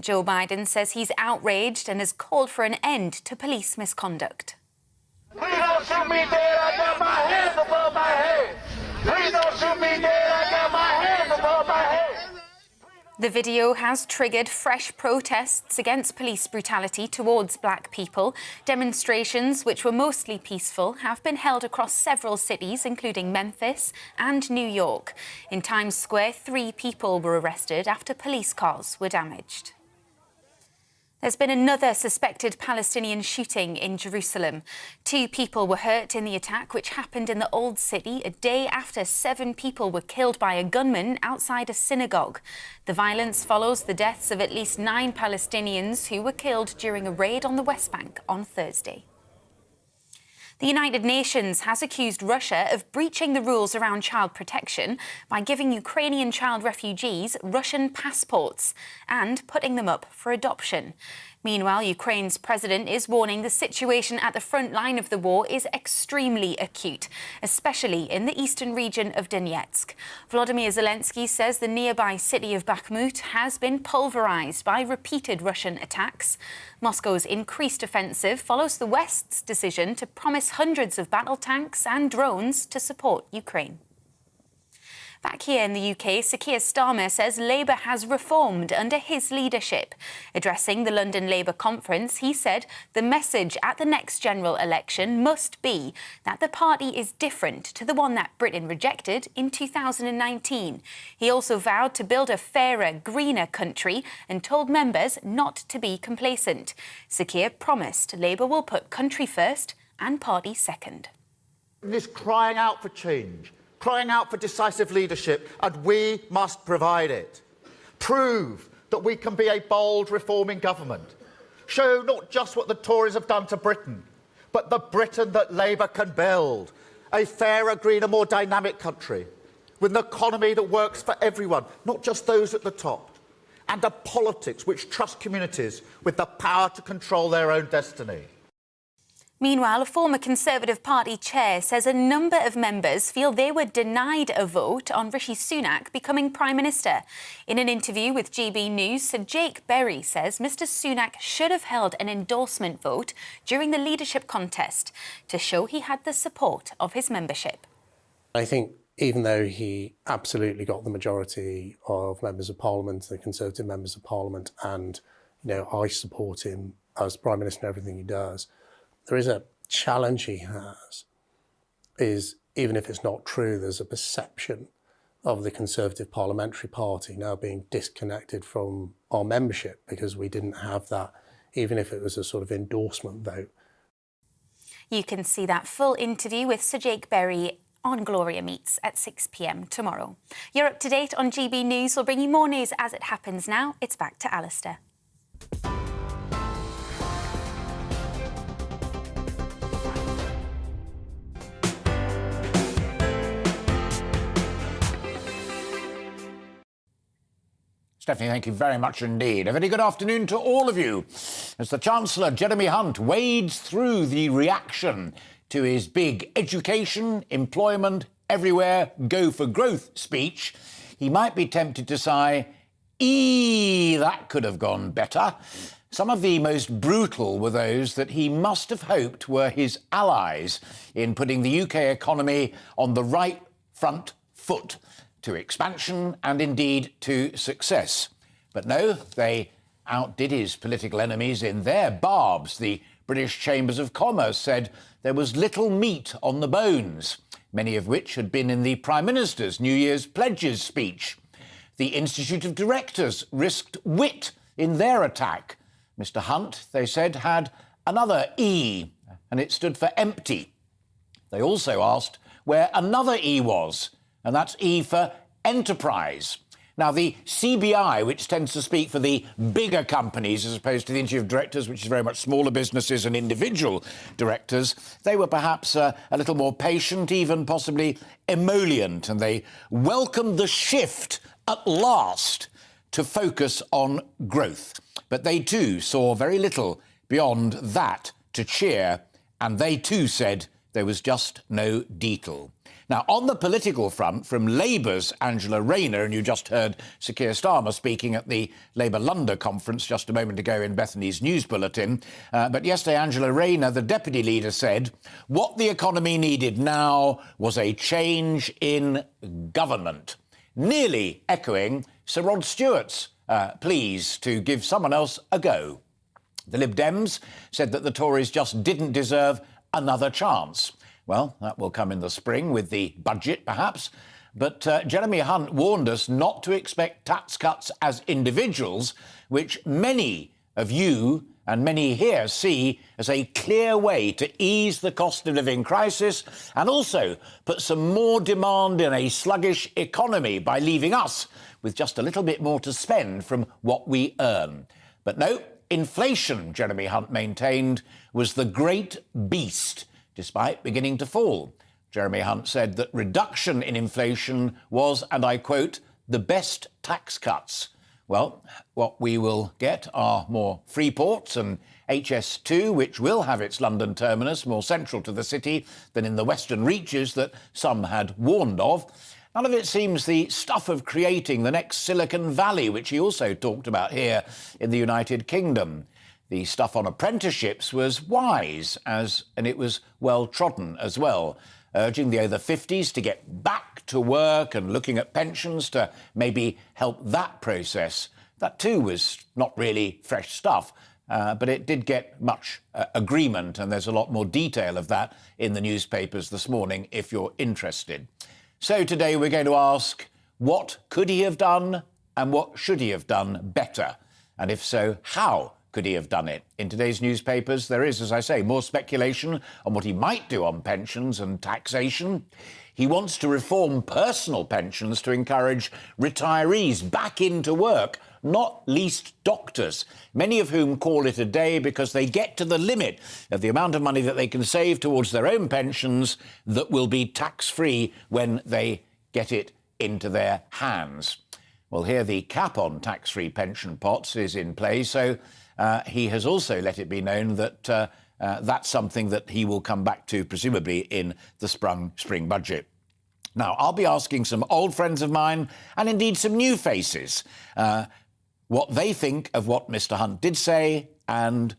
Joe Biden says he's outraged and has called for an end to police misconduct. Please don't shoot me dead, I got my hands above my head. Please don't shoot me dead, I got my hands above my head. The video has triggered fresh protests against police brutality towards black people. Demonstrations, which were mostly peaceful, have been held across several cities, including Memphis and New York. In Times Square, 3 people were arrested after police cars were damaged. There's been another suspected Palestinian shooting in Jerusalem. 2 people were hurt in the attack, which happened in the Old City a day after 7 people were killed by a gunman outside a synagogue. The violence follows the deaths of at least 9 Palestinians who were killed during a raid on the West Bank on Thursday. The United Nations has accused Russia of breaching the rules around child protection by giving Ukrainian child refugees Russian passports and putting them up for adoption. Meanwhile, Ukraine's president is warning the situation at the front line of the war is extremely acute, especially in the eastern region of Donetsk. Volodymyr Zelensky says the nearby city of Bakhmut has been pulverized by repeated Russian attacks. Moscow's increased offensive follows the West's decision to promise hundreds of battle tanks and drones to support Ukraine. Back here in the UK, Sir Keir Starmer says Labour has reformed under his leadership. Addressing the London Labour conference, he said the message at the next general election must be that the party is different to the one that Britain rejected in 2019. He also vowed to build a fairer, greener country and told members not to be complacent. Sir Keir promised Labour will put country first and party second. This crying out for change, crying out for decisive leadership, and we must provide it. Prove that we can be a bold, reforming government. Show not just what the Tories have done to Britain, but the Britain that Labour can build. A fairer, greener, more dynamic country, with an economy that works for everyone, not just those at the top, and a politics which trusts communities with the power to control their own destiny. Meanwhile, a former Conservative Party chair says a number of members feel they were denied a vote on Rishi Sunak becoming Prime Minister. In an interview with GBNews, Sir Jake Berry says Mr Sunak should have held an endorsement vote during the leadership contest to show he had the support of his membership. I think even though he absolutely got the majority of members of Parliament, the Conservative members of Parliament, and I support him as Prime Minister in everything he does, there is a challenge he has, is even if it's not true, there's a perception of the Conservative Parliamentary Party now being disconnected from our membership because we didn't have that, even if it was a sort of endorsement vote. You can see that full interview with Sir Jake Berry on Gloria Meets at 6 p.m. tomorrow. You're up to date on GB News. We'll bring you more news as it happens now. It's back to Alastair. Stephanie, thank you very much indeed. A very good afternoon to all of you. As the Chancellor, Jeremy Hunt, wades through the reaction to his big education, employment, everywhere, go for growth speech, he might be tempted to sigh, that could have gone better. Some of the most brutal were those that he must have hoped were his allies in putting the UK economy on the right front foot to expansion and indeed to success. But no, they outdid his political enemies in their barbs. The British Chambers of Commerce said there was little meat on the bones, many of which had been in the Prime Minister's New Year's pledges speech. The Institute of Directors risked wit in their attack. Mr Hunt, they said, had another E, and it stood for empty. They also asked where another E was, and that's E for enterprise. Now, the CBI, which tends to speak for the bigger companies as opposed to the Institute of Directors, which is very much smaller businesses and individual directors, they were perhaps a little more patient, even possibly emollient, and they welcomed the shift at last to focus on growth. But they too saw very little beyond that to cheer, and they too said there was just no detail. Now, on the political front, from Labour's Angela Rayner, and you just heard Sir Keir Starmer speaking at the Labour London conference just a moment ago in Bethany's news bulletin, but yesterday Angela Rayner, the deputy leader, said what the economy needed now was a change in government, nearly echoing Sir Rod Stewart's pleas to give someone else a go. The Lib Dems said that the Tories just didn't deserve another chance. Well, that will come in the spring with the budget, perhaps. But Jeremy Hunt warned us not to expect tax cuts as individuals, which many of you and many here see as a clear way to ease the cost of living crisis and also put some more demand in a sluggish economy by leaving us with just a little bit more to spend from what we earn. But no, inflation, Jeremy Hunt maintained, was the great beast, despite beginning to fall. Jeremy Hunt said that reduction in inflation was, and I quote, the best tax cuts. Well, what we will get are more free ports and HS2, which will have its London terminus more central to the city than in the western reaches that some had warned of. None of it seems the stuff of creating the next Silicon Valley, which he also talked about here in the United Kingdom. The stuff on apprenticeships was wise, and it was well-trodden as well, urging the over 50s to get back to work and looking at pensions to maybe help that process. That too was not really fresh stuff, but it did get much agreement, and there's a lot more detail of that in the newspapers this morning if you're interested. So today we're going to ask, what could he have done and what should he have done better? And if so, how could he have done it? In today's newspapers, there is, as I say, more speculation on what he might do on pensions and taxation. He wants to reform personal pensions to encourage retirees back into work, not least doctors, many of whom call it a day because they get to the limit of the amount of money that they can save towards their own pensions that will be tax-free when they get it into their hands. Well, here the cap on tax-free pension pots is in play, so he has also let it be known that that's something that he will come back to, presumably in the spring budget. Now, I'll be asking some old friends of mine, and indeed some new faces, what they think of what Mr. Hunt did say, and,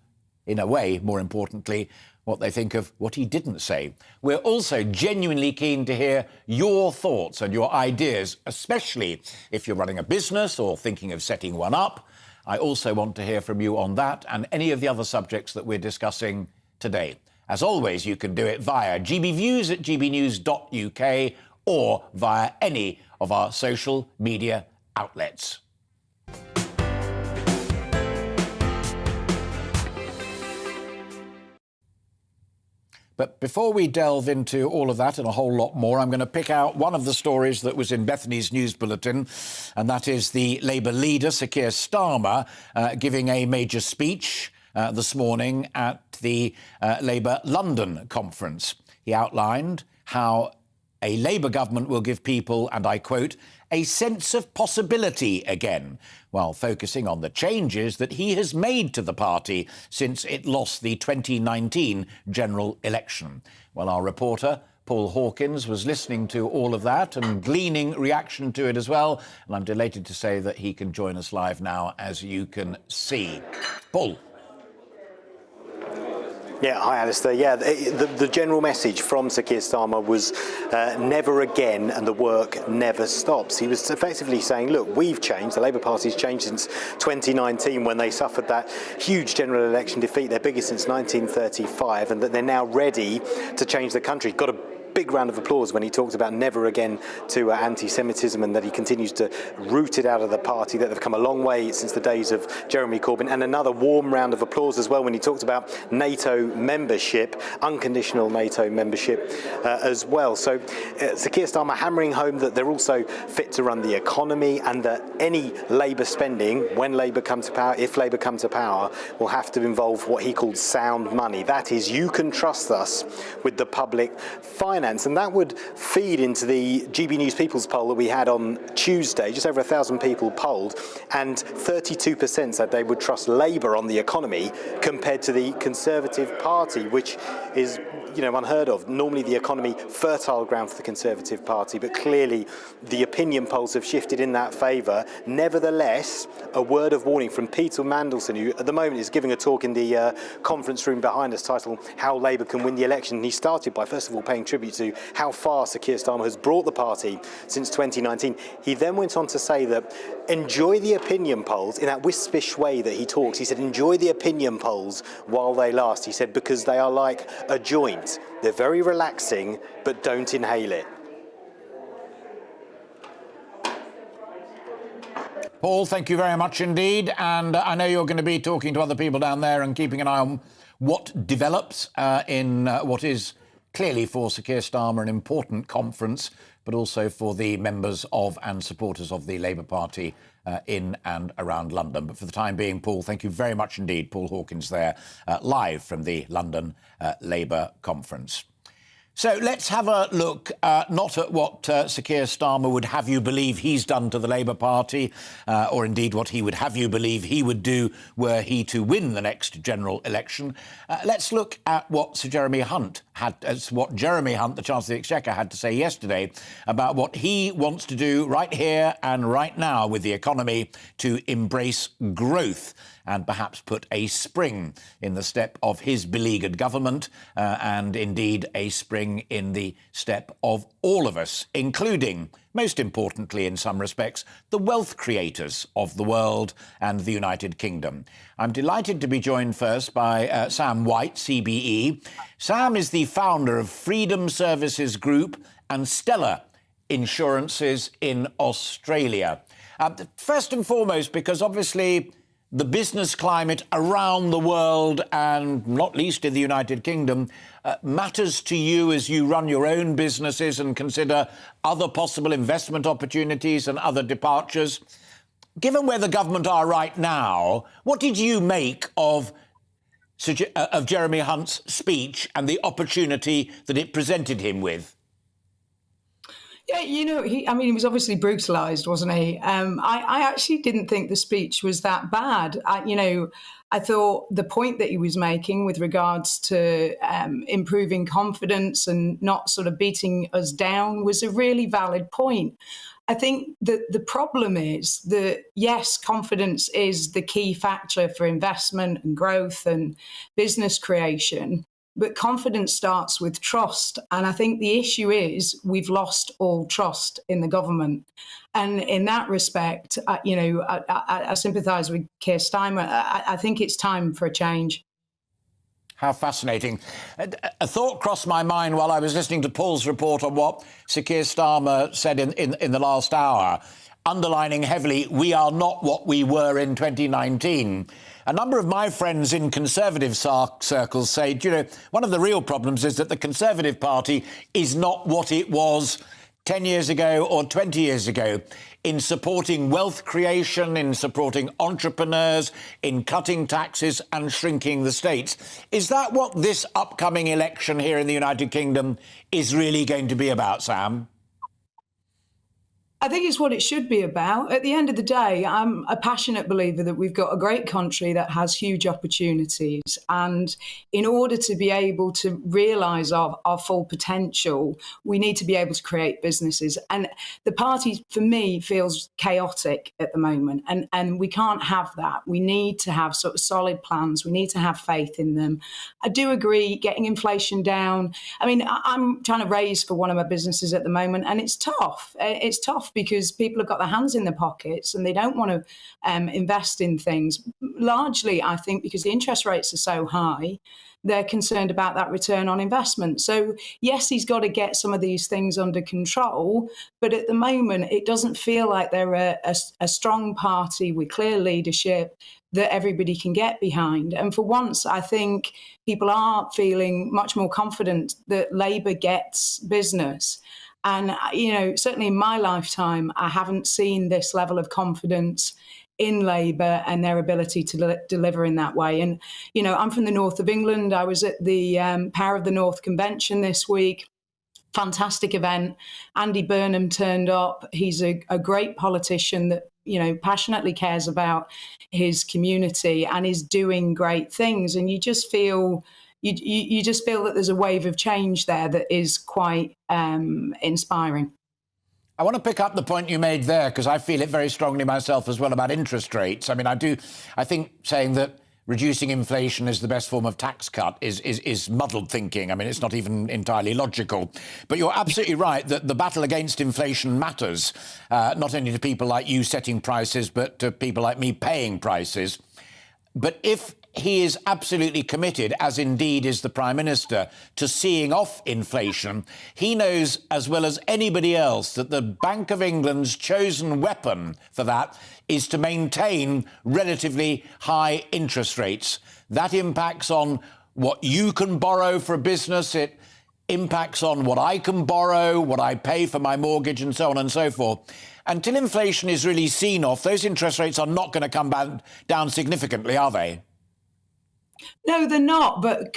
in a way, more importantly, what they think of what he didn't say. We're also genuinely keen to hear your thoughts and your ideas, especially if you're running a business or thinking of setting one up. I also want to hear from you on that and any of the other subjects that we're discussing today. As always, you can do it via gbviews@gbnews.uk or via any of our social media outlets. But before we delve into all of that and a whole lot more, I'm going to pick out one of the stories that was in Bethany's news bulletin, and that is the Labour leader, Sir Keir Starmer, giving a major speech this morning at the Labour London conference. He outlined how a Labour government will give people, and I quote, a sense of possibility again, while focusing on the changes that he has made to the party since it lost the 2019 general election. Well, our reporter, Paul Hawkins, was listening to all of that and gleaning reaction to it as well, and I'm delighted to say that he can join us live now, as you can see. Paul. Yeah, hi Alastair. Yeah, the general message from Sir Keir Starmer was never again, and the work never stops. He was effectively saying, look, we've changed, the Labour Party's changed since 2019 when they suffered that huge general election defeat, their biggest since 1935, and that they're now ready to change the country. Got a big round of applause when he talked about never again to anti-Semitism, and that he continues to root it out of the party, that they've come a long way since the days of Jeremy Corbyn, and another warm round of applause as well when he talked about NATO membership, unconditional NATO membership as well. So Sir Keir Starmer hammering home that they're also fit to run the economy, and that any Labour spending, when Labour come to power, if Labour come to power, will have to involve what he called sound money. That is, you can trust us with the public finances. finance, and that would feed into the GBNews People's poll that we had on Tuesday. Just over 1,000 people polled, and 32% said they would trust Labour on the economy compared to the Conservative Party, which is, you know, unheard of. Normally the economy, fertile ground for the Conservative Party, but clearly the opinion polls have shifted in that favour. Nevertheless, a word of warning from Peter Mandelson, who at the moment is giving a talk in the conference room behind us, titled How Labour Can Win the Election. And he started by, first of all, paying tribute to how far Sir Keir Starmer has brought the party since 2019. He then went on to say that enjoy the opinion polls in that wispish way that he talks. He said, enjoy the opinion polls while they last. He said, because they are like a joint. They're very relaxing, but don't inhale it. Paul, thank you very much indeed. And I know you're going to be talking to other people down there and keeping an eye on what develops in what is clearly for Sir Keir Starmer an important conference, but also for the members of and supporters of the Labour Party in and around London. But for the time being, Paul, thank you very much indeed. Paul Hawkins there, live from the London Labour conference. So let's have a look not at what Sir Keir Starmer would have you believe he's done to the Labour Party, or indeed what he would have you believe he would do were he to win the next general election. Let's look at what Jeremy Hunt, the Chancellor of the Exchequer, had to say yesterday about what he wants to do right here and right now with the economy to embrace growth and perhaps put a spring in the step of his beleaguered government, and indeed a spring in the step of all of us, including, most importantly in some respects, the wealth creators of the world and the United Kingdom. I'm delighted to be joined first by Sam White, CBE. Sam is the founder of Freedom Services Group and Stella Insurances in Australia. First and foremost, because obviously the business climate around the world, and not least in the United Kingdom, matters to you as you run your own businesses and consider other possible investment opportunities and other departures. Given where the government are right now, what did you make of Jeremy Hunt's speech and the opportunity that it presented him with? Yeah, you know, he was obviously brutalised, wasn't he? I actually didn't think the speech was that bad. I thought the point that he was making with regards to improving confidence and not sort of beating us down was a really valid point. I think that the problem is that, yes, confidence is the key factor for investment and growth and business creation. But confidence starts with trust. And I think the issue is we've lost all trust in the government. And in that respect, I sympathise with Keir Starmer. I think it's time for a change. How fascinating. A thought crossed my mind while I was listening to Paul's report on what Sir Keir Starmer said in the last hour, underlining heavily, we are not what we were in 2019. A number of my friends in Conservative circles say, one of the real problems is that the Conservative Party is not what it was 10 years ago or 20 years ago in supporting wealth creation, in supporting entrepreneurs, in cutting taxes and shrinking the states. Is that what this upcoming election here in the United Kingdom is really going to be about, Sam? I think it's what it should be about. At the end of the day, I'm a passionate believer that we've got a great country that has huge opportunities. And in order to be able to realise our full potential, we need to be able to create businesses. And the party, for me, feels chaotic at the moment. And we can't have that. We need to have sort of solid plans. We need to have faith in them. I do agree, getting inflation down. I'm trying to raise for one of my businesses at the moment, and it's tough. It's tough because people have got their hands in their pockets and they don't want to invest in things. Largely, I think, because the interest rates are so high, they're concerned about that return on investment. So, yes, he's got to get some of these things under control. But at the moment, it doesn't feel like they're a strong party with clear leadership that everybody can get behind. And for once, I think people are feeling much more confident that Labour gets business. And, certainly in my lifetime, I haven't seen this level of confidence in Labour and their ability to deliver in that way. And, I'm from the north of England. I was at the Power of the North convention this week. fantastic event. Andy Burnham turned up. He's a great politician that, you know, passionately cares about his community and is doing great things. And you just feel you just feel that there's a wave of change there that is quite inspiring. I want to pick up the point you made there, because I feel it very strongly myself as well about interest rates. I mean, I think saying that reducing inflation is the best form of tax cut is muddled thinking. I mean, it's not even entirely logical. But you're absolutely right that the battle against inflation matters, not only to people like you setting prices, but to people like me paying prices. But if he is absolutely committed, as indeed is the Prime Minister, to seeing off inflation, he knows as well as anybody else that the Bank of England's chosen weapon for that is to maintain relatively high interest rates. That impacts on what you can borrow for a business. It impacts on what I can borrow, what I pay for my mortgage, and so on and so forth. Until inflation is really seen off, those interest rates are not going to come down significantly, are they? No, they're not. But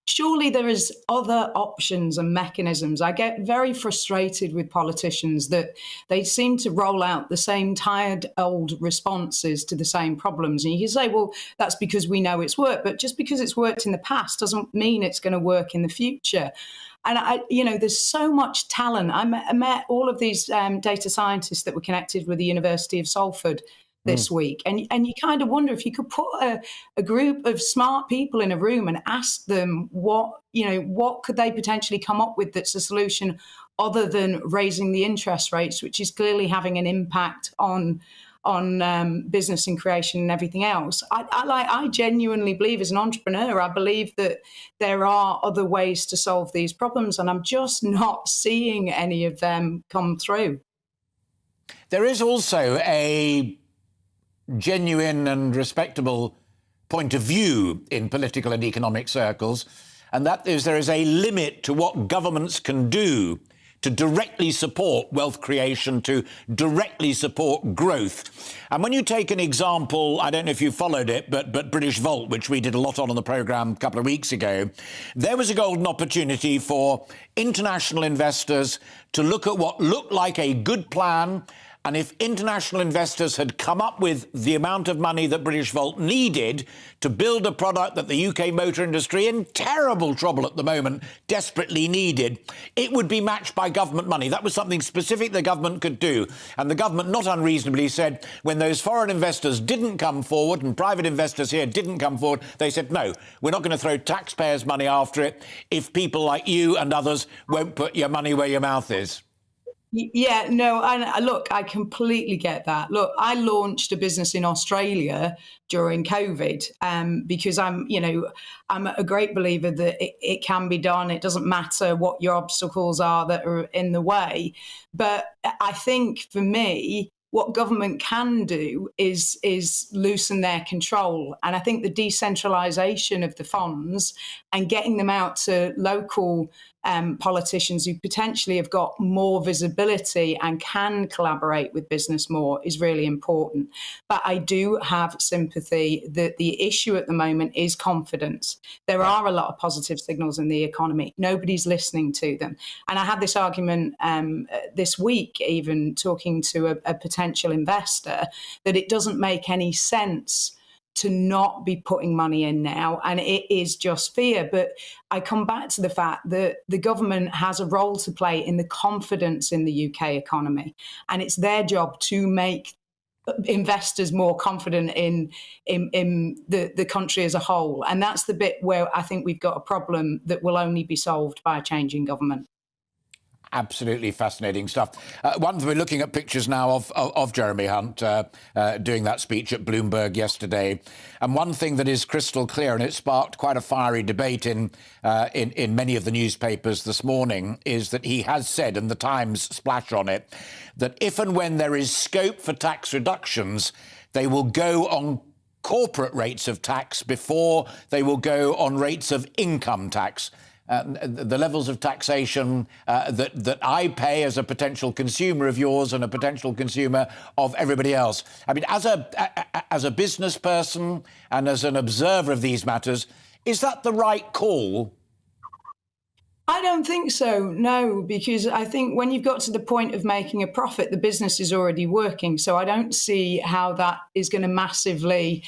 surely there is other options and mechanisms. I get very frustrated with politicians that they seem to roll out the same tired old responses to the same problems. And you can say, well, that's because we know it's worked. But just because it's worked in the past doesn't mean it's going to work in the future. And there's so much talent. I met all of these data scientists that were connected with the University of Salford this week. And you kind of wonder if you could put a group of smart people in a room and ask them what could they potentially come up with that's a solution other than raising the interest rates, which is clearly having an impact on business and creation and everything else. I genuinely believe, as an entrepreneur, I believe that there are other ways to solve these problems, and I'm just not seeing any of them come through. There is also a genuine and respectable point of view in political and economic circles, and that is there is a limit to what governments can do to directly support wealth creation, to directly support growth. And when you take an example, I don't know if you followed it, but British Volt, which we did a lot on the programme a couple of weeks ago, there was a golden opportunity for international investors to look at what looked like a good plan. And if international investors had come up with the amount of money that British Volt needed to build a product that the UK motor industry, in terrible trouble at the moment, desperately needed, it would be matched by government money. That was something specific the government could do. And the government, not unreasonably, said when those foreign investors didn't come forward and private investors here didn't come forward, they said, no, we're not going to throw taxpayers' money after it if people like you and others won't put your money where your mouth is. Yeah, no, and look, I completely get that. Look, I launched a business in Australia during COVID because I'm a great believer that it can be done. It doesn't matter what your obstacles are that are in the way. But I think for me, what government can do is loosen their control. And I think the decentralisation of the funds and getting them out to local politicians who potentially have got more visibility and can collaborate with business more is really important. But I do have sympathy that the issue at the moment is confidence. There are a lot of positive signals in the economy. Nobody's listening to them. And I had this argument this week, even talking to a potential investor, that it doesn't make any sense to not be putting money in now, and it is just fear. But I come back to the fact that the government has a role to play in the confidence in the UK economy, and it's their job to make investors more confident in the country as a whole. And that's the bit where I think we've got a problem that will only be solved by a change in government. Absolutely fascinating stuff. We're looking at pictures now of Jeremy Hunt doing that speech at Bloomberg yesterday. And one thing that is crystal clear, and it sparked quite a fiery debate in many of the newspapers this morning, is that he has said, and the Times splash on it, that if and when there is scope for tax reductions, they will go on corporate rates of tax before they will go on rates of income tax. The levels of taxation that I pay as a potential consumer of yours and a potential consumer of everybody else. I mean, as a business person and as an observer of these matters, is that the right call? I don't think so, no, because I think when you've got to the point of making a profit, the business is already working. So I don't see how that is going to massively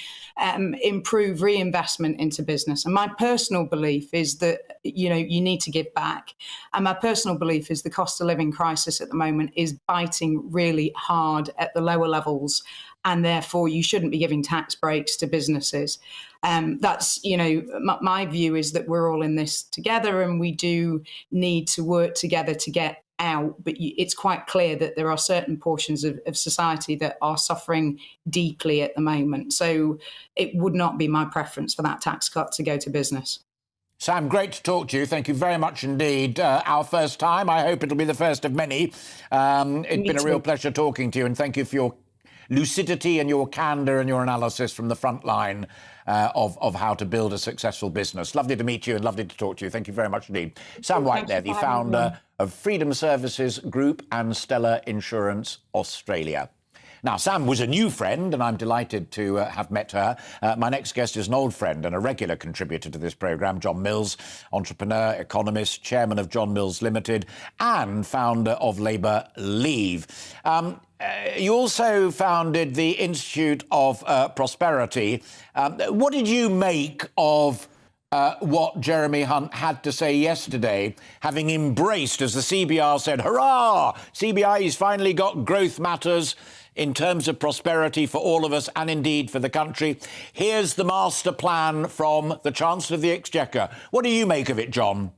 improve reinvestment into business. And my personal belief is that, you need to give back. And my personal belief is the cost of living crisis at the moment is biting really hard at the lower levels. And therefore, you shouldn't be giving tax breaks to businesses. That's, my view is that we're all in this together and we do need to work together to get out. But it's quite clear that there are certain portions of society that are suffering deeply at the moment. So it would not be my preference for that tax cut to go to business. Sam, great to talk to you. Thank you very much indeed. Our first time. I hope it'll be the first of many. It's been a real pleasure talking to you, and thank you for your lucidity and your candour and your analysis from the front line of how to build a successful business. Lovely to meet you and lovely to talk to you. Thank you very much indeed. Sam White there, the founder of Freedom Services Group and Stella Insurance Australia. Now, Sam was a new friend, and I'm delighted to have met her. My next guest is an old friend and a regular contributor to this programme, John Mills, entrepreneur, economist, chairman of John Mills Limited and founder of Labour Leave. You also founded the Institute of Prosperity. What did you make of what Jeremy Hunt had to say yesterday, having embraced, as the CBR said, hurrah, CBI's finally got growth matters in terms of prosperity for all of us and indeed for the country. Here's the master plan from the Chancellor of the Exchequer. What do you make of it, John?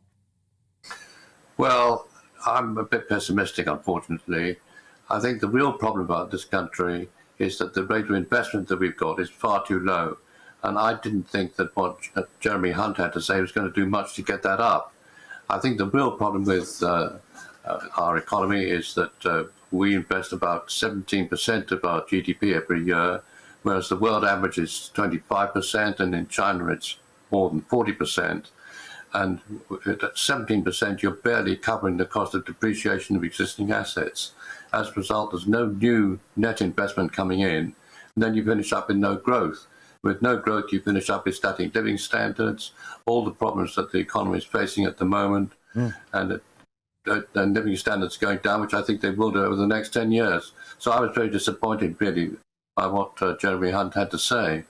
Well, I'm a bit pessimistic, unfortunately. I think the real problem about this country is that the rate of investment that we've got is far too low. And I didn't think that what Jeremy Hunt had to say was going to do much to get that up. I think the real problem with our economy is that we invest about 17% of our GDP every year, whereas the world average is 25%, and in China it's more than 40%. And at 17%, you're barely covering the cost of depreciation of existing assets. As a result, there's no new net investment coming in, and then you finish up with no growth. With no growth, you finish up with static living standards, all the problems that the economy is facing at the moment, and living standards going down, which I think they will do over the next 10 years. So I was very disappointed, really, by what Jeremy Hunt had to say.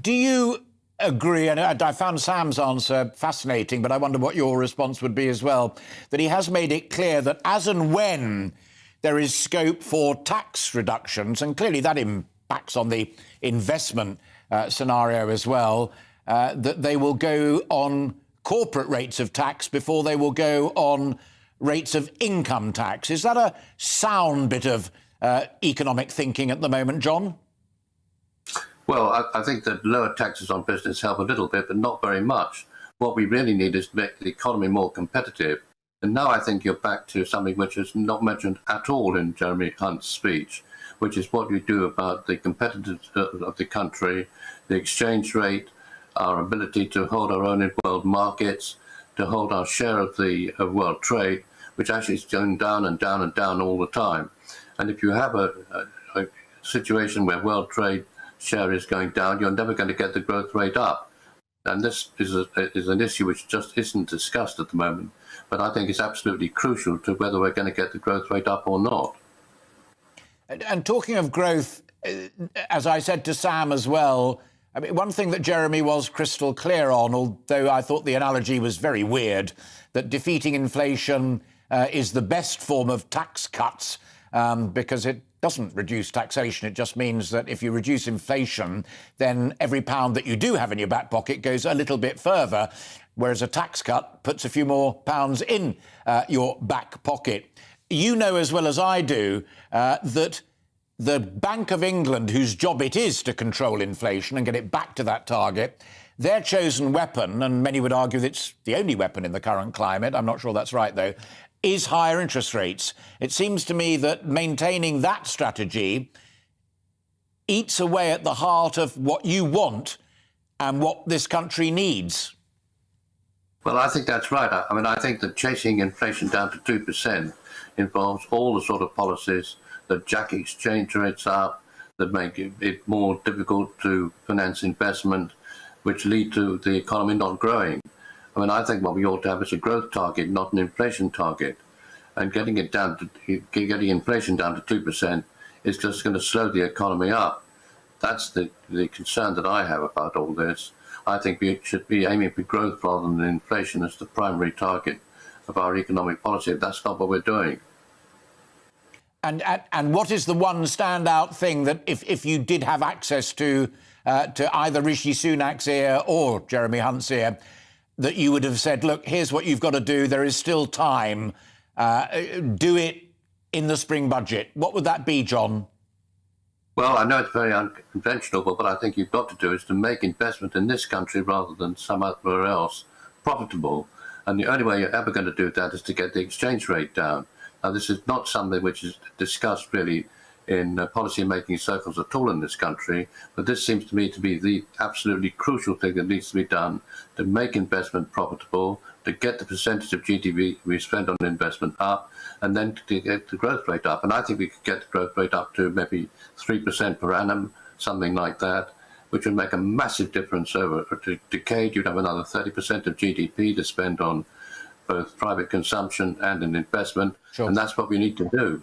Do you agree, and I found Sam's answer fascinating, but I wonder what your response would be as well, that he has made it clear that as and when there is scope for tax reductions, and clearly that impacts on the investment scenario as well, that they will go on corporate rates of tax before they will go on rates of income tax. Is that a sound bit of economic thinking at the moment, John? Well, I think that lower taxes on business help a little bit, but not very much. What we really need is to make the economy more competitive. And now I think you're back to something which is not mentioned at all in Jeremy Hunt's speech, which is what you do about the competitiveness of the country, the exchange rate, our ability to hold our own in world markets, to hold our share of the world trade, which actually is going down and down and down all the time. And if you have a situation where world trade share is going down, you're never going to get the growth rate up. And this is an issue which just isn't discussed at the moment. But I think it's absolutely crucial to whether we're going to get the growth rate up or not. And talking of growth, as I said to Sam as well, I mean, one thing that Jeremy was crystal clear on, although I thought the analogy was very weird, that defeating inflation is the best form of tax cuts because it doesn't reduce taxation. It just means that if you reduce inflation, then every pound that you do have in your back pocket goes a little bit further, whereas a tax cut puts a few more pounds in your back pocket. You know as well as I do that the Bank of England, whose job it is to control inflation and get it back to that target, their chosen weapon, and many would argue that it's the only weapon in the current climate, I'm not sure that's right though, is higher interest rates. It seems to me that maintaining that strategy eats away at the heart of what you want and what this country needs. Well, I think that's right. I mean, I think that chasing inflation down to 2% involves all the sort of policies that jack exchange rates up, that make it more difficult to finance investment, which lead to the economy not growing. I mean, I think what we ought to have is a growth target, not an inflation target. And getting inflation down to 2% is just going to slow the economy up. That's the concern that I have about all this. I think we should be aiming for growth rather than inflation as the primary target of our economic policy. That's not what we're doing. And what is the one standout thing that if you did have access to either Rishi Sunak's ear or Jeremy Hunt's ear, that you would have said, look, here's what you've got to do, there is still time, do it in the spring budget? What would that be, John? Well, I know it's very unconventional, but what I think you've got to do is to make investment in this country rather than somewhere else profitable. And the only way you're ever going to do that is to get the exchange rate down. Now, this is not something which is discussed really in policy-making circles at all in this country, but this seems to me to be the absolutely crucial thing that needs to be done to make investment profitable, to get the percentage of GDP we spend on investment up, and then to get the growth rate up. And I think we could get the growth rate up to maybe 3% per annum, something like that, which would make a massive difference over a decade. You'd have another 30% of GDP to spend on both private consumption and in investment, Sure. And that's what we need to do.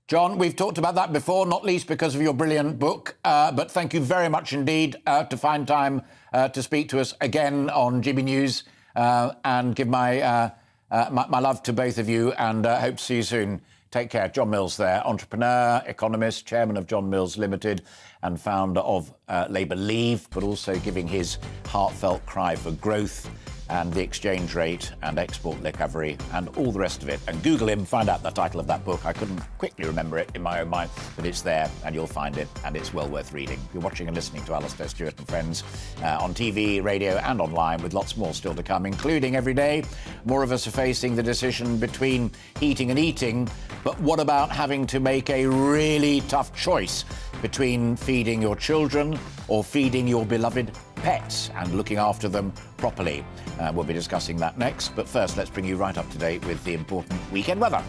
John, we've talked about that before, not least because of your brilliant book, but thank you very much indeed to find time to speak to us again on GB News, and give my love to both of you, and hope to see you soon. Take care. John Mills there, entrepreneur, economist, chairman of John Mills Limited and founder of Labour Leave, but also giving his heartfelt cry for growth and the exchange rate and export recovery and all the rest of it. And Google him, find out the title of that book. I couldn't quickly remember it in my own mind, but it's there and you'll find it, and it's well worth reading. You're watching and listening to Alastair, Stewart and Friends on TV, radio and online, with lots more still to come, including every day. More of us are facing the decision between heating and eating, but what about having to make a really tough choice between feeding your children or feeding your beloved pets and looking after them properly? We'll be discussing that next, but first let's bring you right up to date with the important weekend weather.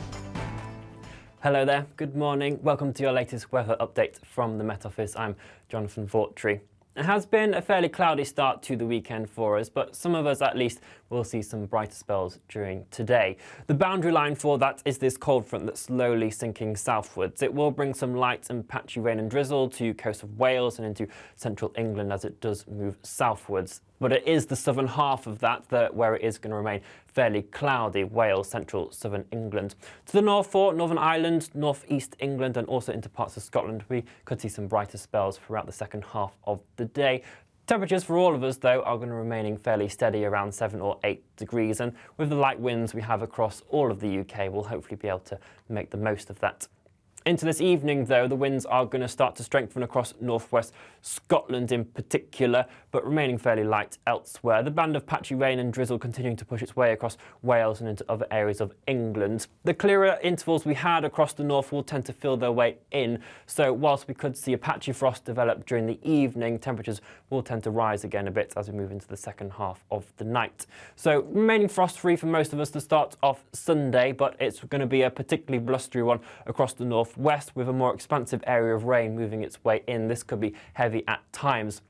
Hello there, good morning. Welcome to your latest weather update from the Met Office. I'm Jonathan Vaughtry. It has been a fairly cloudy start to the weekend for us, but some of us at least will see some brighter spells during today. The boundary line for that is this cold front that's slowly sinking southwards. It will bring some light and patchy rain and drizzle to coast of Wales and into central England as it does move southwards. But it is the southern half of that where it is going to remain fairly cloudy, Wales, central southern England. To the north for Northern Ireland, northeast England and also into parts of Scotland, we could see some brighter spells throughout the second half of the day. Temperatures for all of us, though, are going to remain fairly steady around 7 or 8 degrees, and with the light winds we have across all of the UK, we'll hopefully be able to make the most of that. Into this evening, though, the winds are going to start to strengthen across northwest Scotland in particular, but remaining fairly light elsewhere. The band of patchy rain and drizzle continuing to push its way across Wales and into other areas of England. The clearer intervals we had across the north will tend to fill their way in, so whilst we could see a patchy frost develop during the evening, temperatures will tend to rise again a bit as we move into the second half of the night. So remaining frost-free for most of us to start off Sunday, but it's going to be a particularly blustery one across the northwest with a more expansive area of rain moving its way in. This could be heavy at times.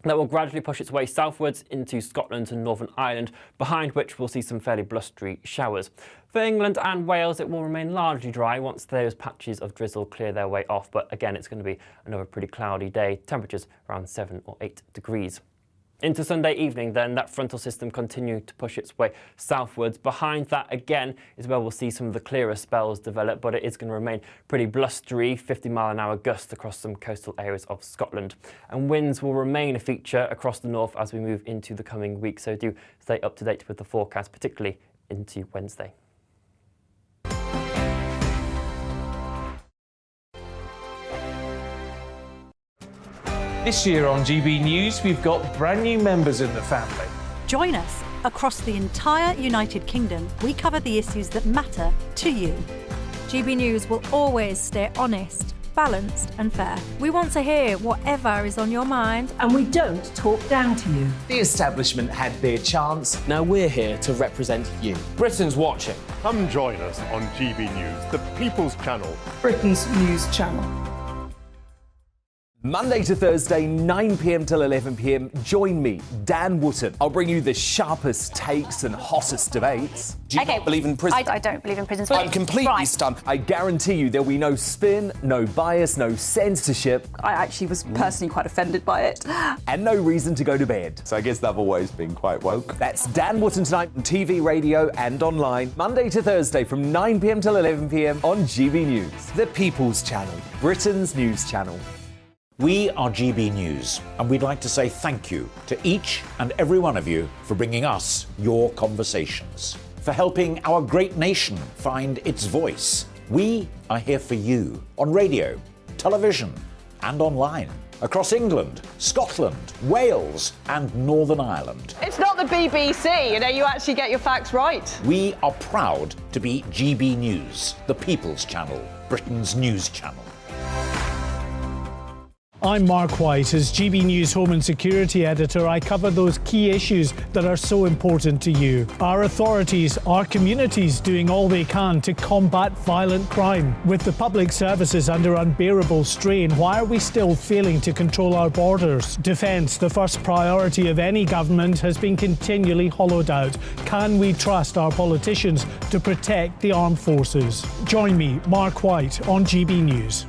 That will gradually push its way southwards into Scotland and Northern Ireland, behind which we'll see some fairly blustery showers. For England and Wales, it will remain largely dry once those patches of drizzle clear their way off, but again, it's going to be another pretty cloudy day, temperatures around 7 or 8 degrees. Into Sunday evening, then, that frontal system continuing to push its way southwards. Behind that, again, is where we'll see some of the clearer spells develop, but it is going to remain pretty blustery, 50-mile-an-hour gusts across some coastal areas of Scotland. And winds will remain a feature across the north as we move into the coming week, so do stay up to date with the forecast, particularly into Wednesday. This year on GB News, we've got brand new members in the family. Join us. Across the entire United Kingdom, we cover the issues that matter to you. GB News will always stay honest, balanced and fair. We want to hear whatever is on your mind. And we don't talk down to you. The establishment had their chance. Now we're here to represent you. Britain's watching. Come join us on GB News, the People's Channel. Britain's news channel. Monday to Thursday, 9 p.m. till 11 p.m. Join me, Dan Wootton. I'll bring you the sharpest takes and hottest debates. Do you not believe in prison? I don't believe in prisons. I'm completely stunned. I guarantee you there'll be no spin, no bias, no censorship. I actually was personally quite offended by it. And no reason to go to bed. So I guess they've always been quite woke. That's Dan Wootton tonight on TV, radio and online. Monday to Thursday from 9 p.m. till 11 p.m. on GB News. The People's Channel, Britain's news channel. We are GB News, and we'd like to say thank you to each and every one of you for bringing us your conversations, for helping our great nation find its voice. We are here for you on radio, television, and online, across England, Scotland, Wales, and Northern Ireland. It's not the BBC, you actually get your facts right. We are proud to be GB News, the People's Channel, Britain's news channel. I'm Mark White. As GB News Home and Security Editor, I cover those key issues that are so important to you. Our authorities, our communities doing all they can to combat violent crime. With the public services under unbearable strain, why are we still failing to control our borders? Defence, the first priority of any government, has been continually hollowed out. Can we trust our politicians to protect the armed forces? Join me, Mark White, on GB News.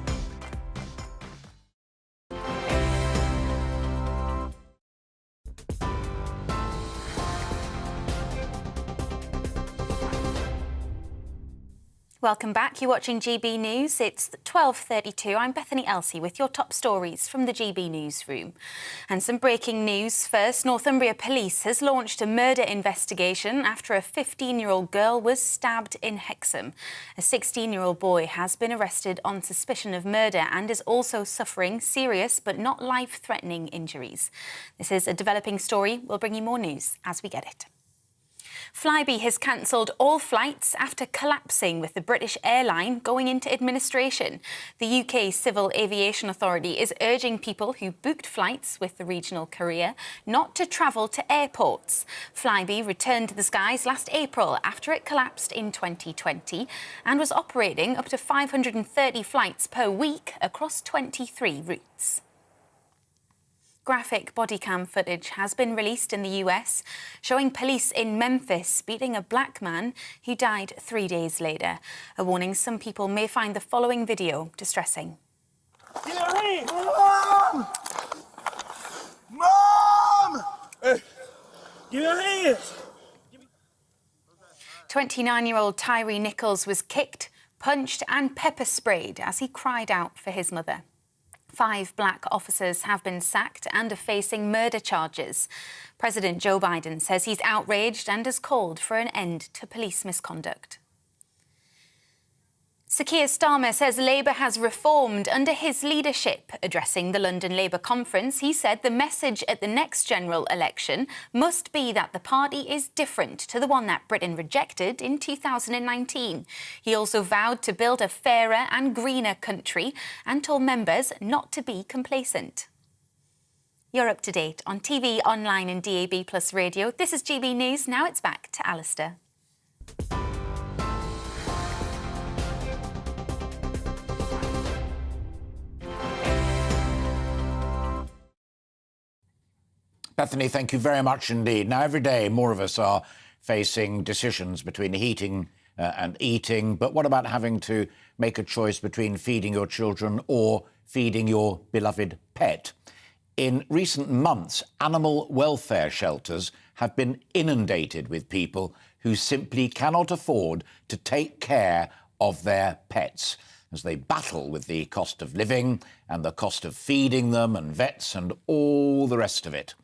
Welcome back. You're watching GB News. It's 12:32. I'm Bethany Elsey with your top stories from the GB Newsroom. And some breaking news first. Northumbria Police has launched a murder investigation after a 15-year-old girl was stabbed in Hexham. A 16-year-old boy has been arrested on suspicion of murder and is also suffering serious but not life-threatening injuries. This is a developing story. We'll bring you more news as we get it. Flybe has cancelled all flights after collapsing with the British airline going into administration. The UK Civil Aviation Authority is urging people who booked flights with the regional courier not to travel to airports. Flybe returned to the skies last April after it collapsed in 2020 and was operating up to 530 flights per week across 23 routes. Graphic body cam footage has been released in the US, showing police in Memphis beating a black man who died 3 days later. A warning some people may find the following video distressing. Mom! Mom! Give me your hands! 29-year-old Tyree Nichols was kicked, punched and pepper sprayed as he cried out for his mother. 5 black officers have been sacked and are facing murder charges. President Joe Biden says he's outraged and has called for an end to police misconduct. Sir Keir Starmer says Labour has reformed under his leadership. Addressing the London Labour conference, he said the message at the next general election must be that the party is different to the one that Britain rejected in 2019. He also vowed to build a fairer and greener country and told members not to be complacent. You're up to date on TV, online and DAB+ radio. This is GB News. Now it's back to Alastair. Bethany, thank you very much indeed. Now, every day, more of us are facing decisions between heating and eating. But what about having to make a choice between feeding your children or feeding your beloved pet? In recent months, animal welfare shelters have been inundated with people who simply cannot afford to take care of their pets as they battle with the cost of living and the cost of feeding them and vets and all the rest of it.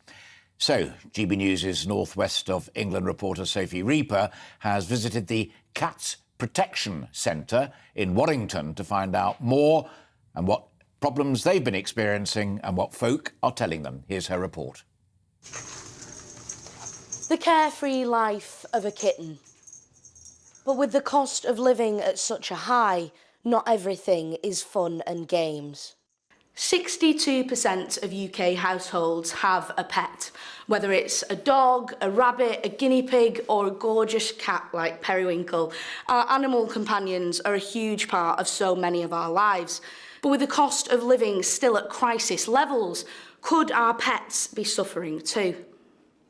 So, GB News' North West of England reporter Sophie Reaper has visited the Cats Protection Centre in Warrington to find out more and what problems they've been experiencing and what folk are telling them. Here's her report. The carefree life of a kitten. But with the cost of living at such a high, not everything is fun and games. 62% of UK households have a pet, whether it's a dog, a rabbit, a guinea pig or a gorgeous cat like Periwinkle. Our animal companions are a huge part of so many of our lives. But with the cost of living still at crisis levels, could our pets be suffering too?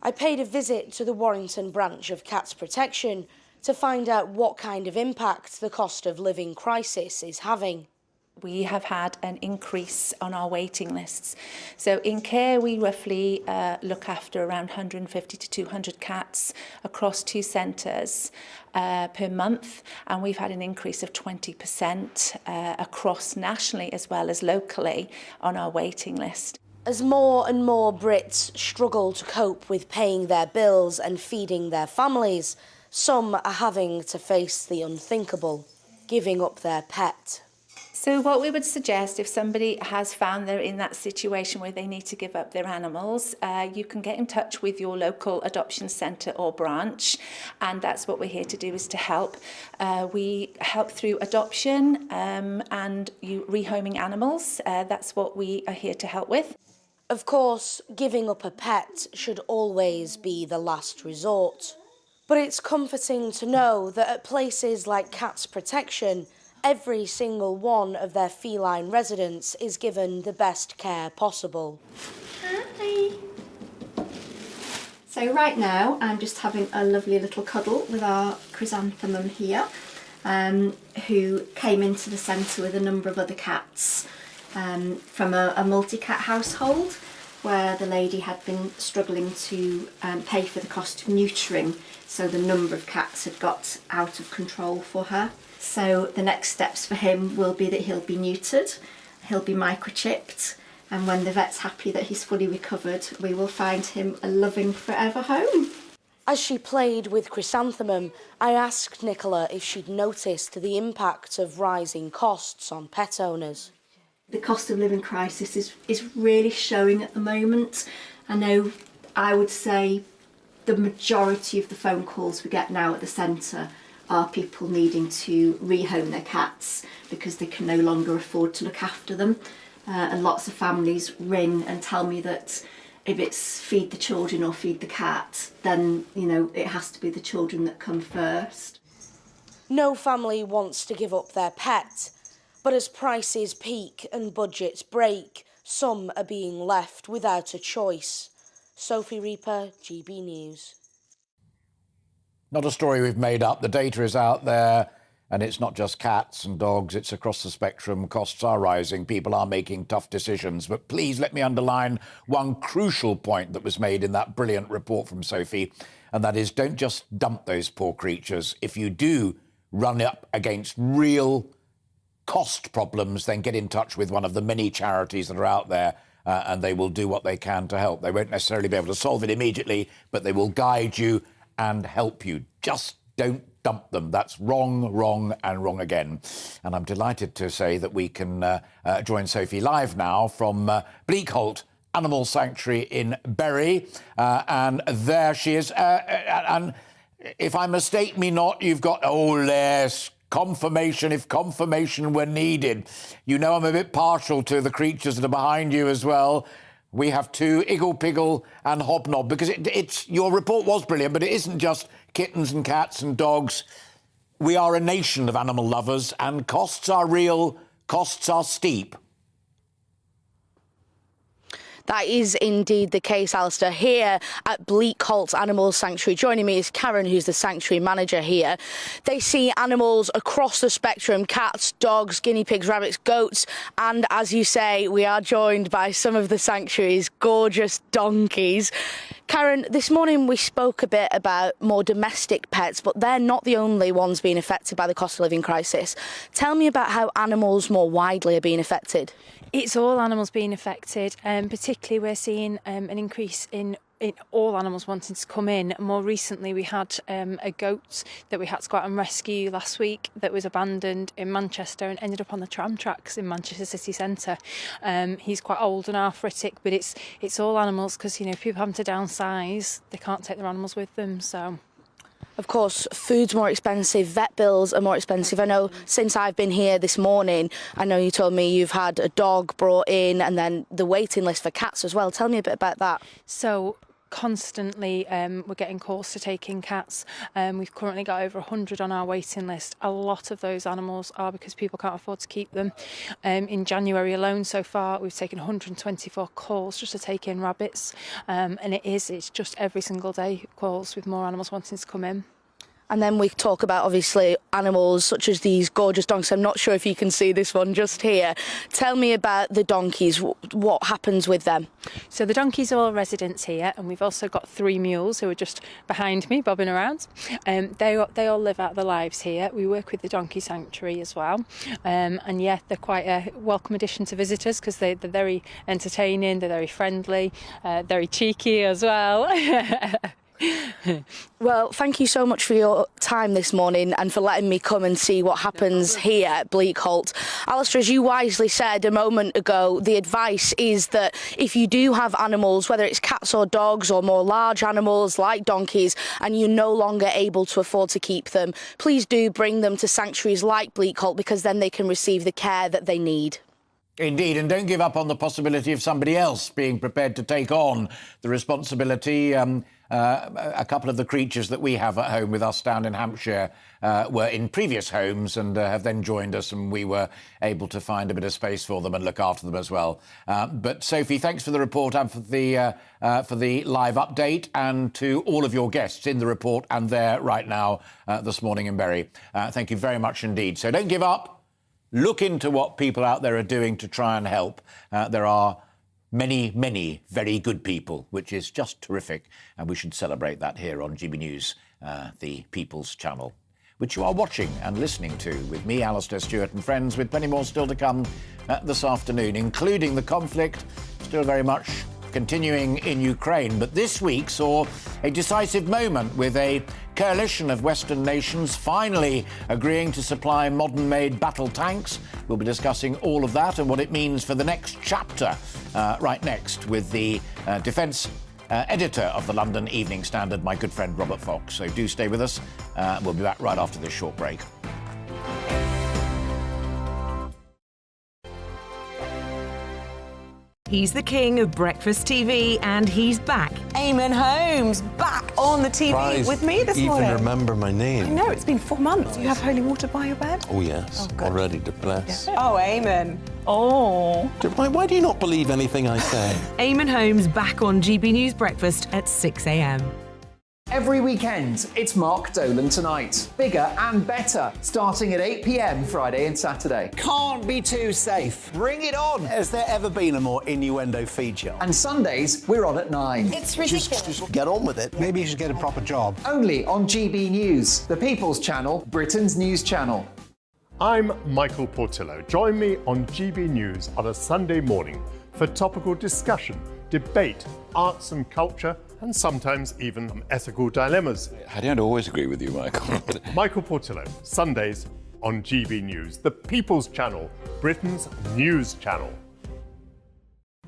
I paid a visit to the Warrington branch of Cats Protection to find out what kind of impact the cost of living crisis is having. We have had an increase on our waiting lists. So in care, we roughly look after around 150 to 200 cats across 2 centres per month, and we've had an increase of 20% across nationally as well as locally on our waiting list. As more and more Brits struggle to cope with paying their bills and feeding their families, some are having to face the unthinkable, giving up their pet. So what we would suggest, if somebody has found they're in that situation where they need to give up their animals, you can get in touch with your local adoption centre or branch, and that's what we're here to do, is to help. We help through adoption and rehoming animals. That's what we are here to help with. Of course, giving up a pet should always be the last resort. But it's comforting to know that at places like Cats Protection, every single one of their feline residents is given the best care possible. Hi. So right now I'm just having a lovely little cuddle with our chrysanthemum here, who came into the centre with a number of other cats from a multi-cat household where the lady had been struggling to pay for the cost of neutering, so the number of cats had got out of control for her. So the next steps for him will be that he'll be neutered, he'll be microchipped, and when the vet's happy that he's fully recovered, we will find him a loving forever home. As she played with Chrysanthemum, I asked Nicola if she'd noticed the impact of rising costs on pet owners. The cost of living crisis is really showing at the moment. I would say the majority of the phone calls we get now at the centre are people needing to rehome their cats because they can no longer afford to look after them. And lots of families ring and tell me that if it's feed the children or feed the cat, then, it has to be the children that come first. No family wants to give up their pet, but as prices peak and budgets break, some are being left without a choice. Sophie Reaper, GB News. Not a story we've made up. The data is out there, and it's not just cats and dogs. It's across the spectrum. Costs are rising. People are making tough decisions. But please let me underline one crucial point that was made in that brilliant report from Sophie, and that is don't just dump those poor creatures. If you do run up against real cost problems, then get in touch with one of the many charities that are out there, and they will do what they can to help. They won't necessarily be able to solve it immediately, but they will guide you and help you. Just don't dump them. That's wrong, wrong and wrong again. And I'm delighted to say that we can join Sophie live now from Bleakholt Animal Sanctuary in Bury. And there she is. And if I mistake me not, you've got, yes, confirmation, if confirmation were needed. I'm a bit partial to the creatures that are behind you as well. We have 2, Iggle Piggle and Hobnob, because it's your report was brilliant, but it isn't just kittens and cats and dogs. We are a nation of animal lovers, and costs are real, costs are steep. That is indeed the case, Alastair. Here at Bleakholt Animal Sanctuary, joining me is Karen, who's the sanctuary manager here. They see animals across the spectrum: cats, dogs, guinea pigs, rabbits, goats, and as you say, we are joined by some of the sanctuary's gorgeous donkeys. Karen, this morning we spoke a bit about more domestic pets, but they're not the only ones being affected by the cost of living crisis. Tell me about how animals more widely are being affected. It's all animals being affected, particularly we're seeing an increase in all animals wanting to come in. More recently we had a goat that we had to go out and rescue last week that was abandoned in Manchester and ended up on the tram tracks in Manchester city centre. He's quite old and arthritic, but it's all animals because people having to downsize, they can't take their animals with them, so... Of course, food's more expensive, vet bills are more expensive. I know since I've been here this morning, I know you told me you've had a dog brought in and then the waiting list for cats as well. Tell me a bit about that. So constantly we're getting calls to take in cats. We've currently got over 100 on our waiting list. A lot of those animals are because people can't afford to keep them. In January alone so far, we've taken 124 calls just to take in rabbits. And it's just every single day calls with more animals wanting to come in. And then we talk about, obviously, animals such as these gorgeous donkeys. I'm not sure if you can see this one just here. Tell me about the donkeys. What happens with them? So the donkeys are all residents here, and we've also got 3 mules who are just behind me, bobbing around. They all live out their lives here. We work with the donkey sanctuary as well. And yeah, they're quite a welcome addition to visitors because they're very entertaining, they're very friendly, very cheeky as well. Well, thank you so much for your time this morning and for letting me come and see what happens here at Bleakholt. Alastair, as you wisely said a moment ago, the advice is that if you do have animals, whether it's cats or dogs or more large animals like donkeys, and you're no longer able to afford to keep them, please do bring them to sanctuaries like Bleakholt because then they can receive the care that they need. Indeed, and don't give up on the possibility of somebody else being prepared to take on the responsibility. A couple of the creatures that we have at home with us down in Hampshire were in previous homes and have then joined us, and we were able to find a bit of space for them and look after them as well. But Sophie, thanks for the report and for the live update, and to all of your guests in the report and there right now this morning in Bury. Thank you very much indeed. So don't give up. Look into what people out there are doing to try and help. There are many, many very good people, which is just terrific. And we should celebrate that here on GB News, the People's Channel, which you are watching and listening to with me, Alastair, Stewart and friends, with plenty more still to come this afternoon, including the conflict still very much continuing in Ukraine. But this week saw a decisive moment with a coalition of Western nations finally agreeing to supply modern-made battle tanks. We'll be discussing all of that and what it means for the next chapter right next with the defence editor of the London Evening Standard, my good friend Robert Fox. So do stay with us. We'll be back right after this short break. He's the king of breakfast TV, and he's back. Eamon Holmes, back on the TV Surprised with me this morning. Even remember my name. I know, it's been 4 months. You have holy water by your bed? Oh, yes. Oh, already to bless. Oh, Eamon. Oh. Why do you not believe anything I say? Eamon Holmes back on GB News Breakfast at 6 a.m. Every weekend, it's Mark Dolan Tonight. Bigger and better, starting at 8 p.m. Friday and Saturday. Can't be too safe. Bring it on. Has there ever been a more innuendo feature? And Sundays, we're on at 9. It's ridiculous. Just get on with it. Maybe you should get a proper job. Only on GB News, the People's Channel, Britain's news channel. I'm Michael Portillo. Join me on GB News on a Sunday morning for topical discussion, debate, arts and culture, and sometimes even ethical dilemmas. I don't always agree with you, Michael. Michael Portillo, Sundays on GB News, the People's Channel, Britain's news channel.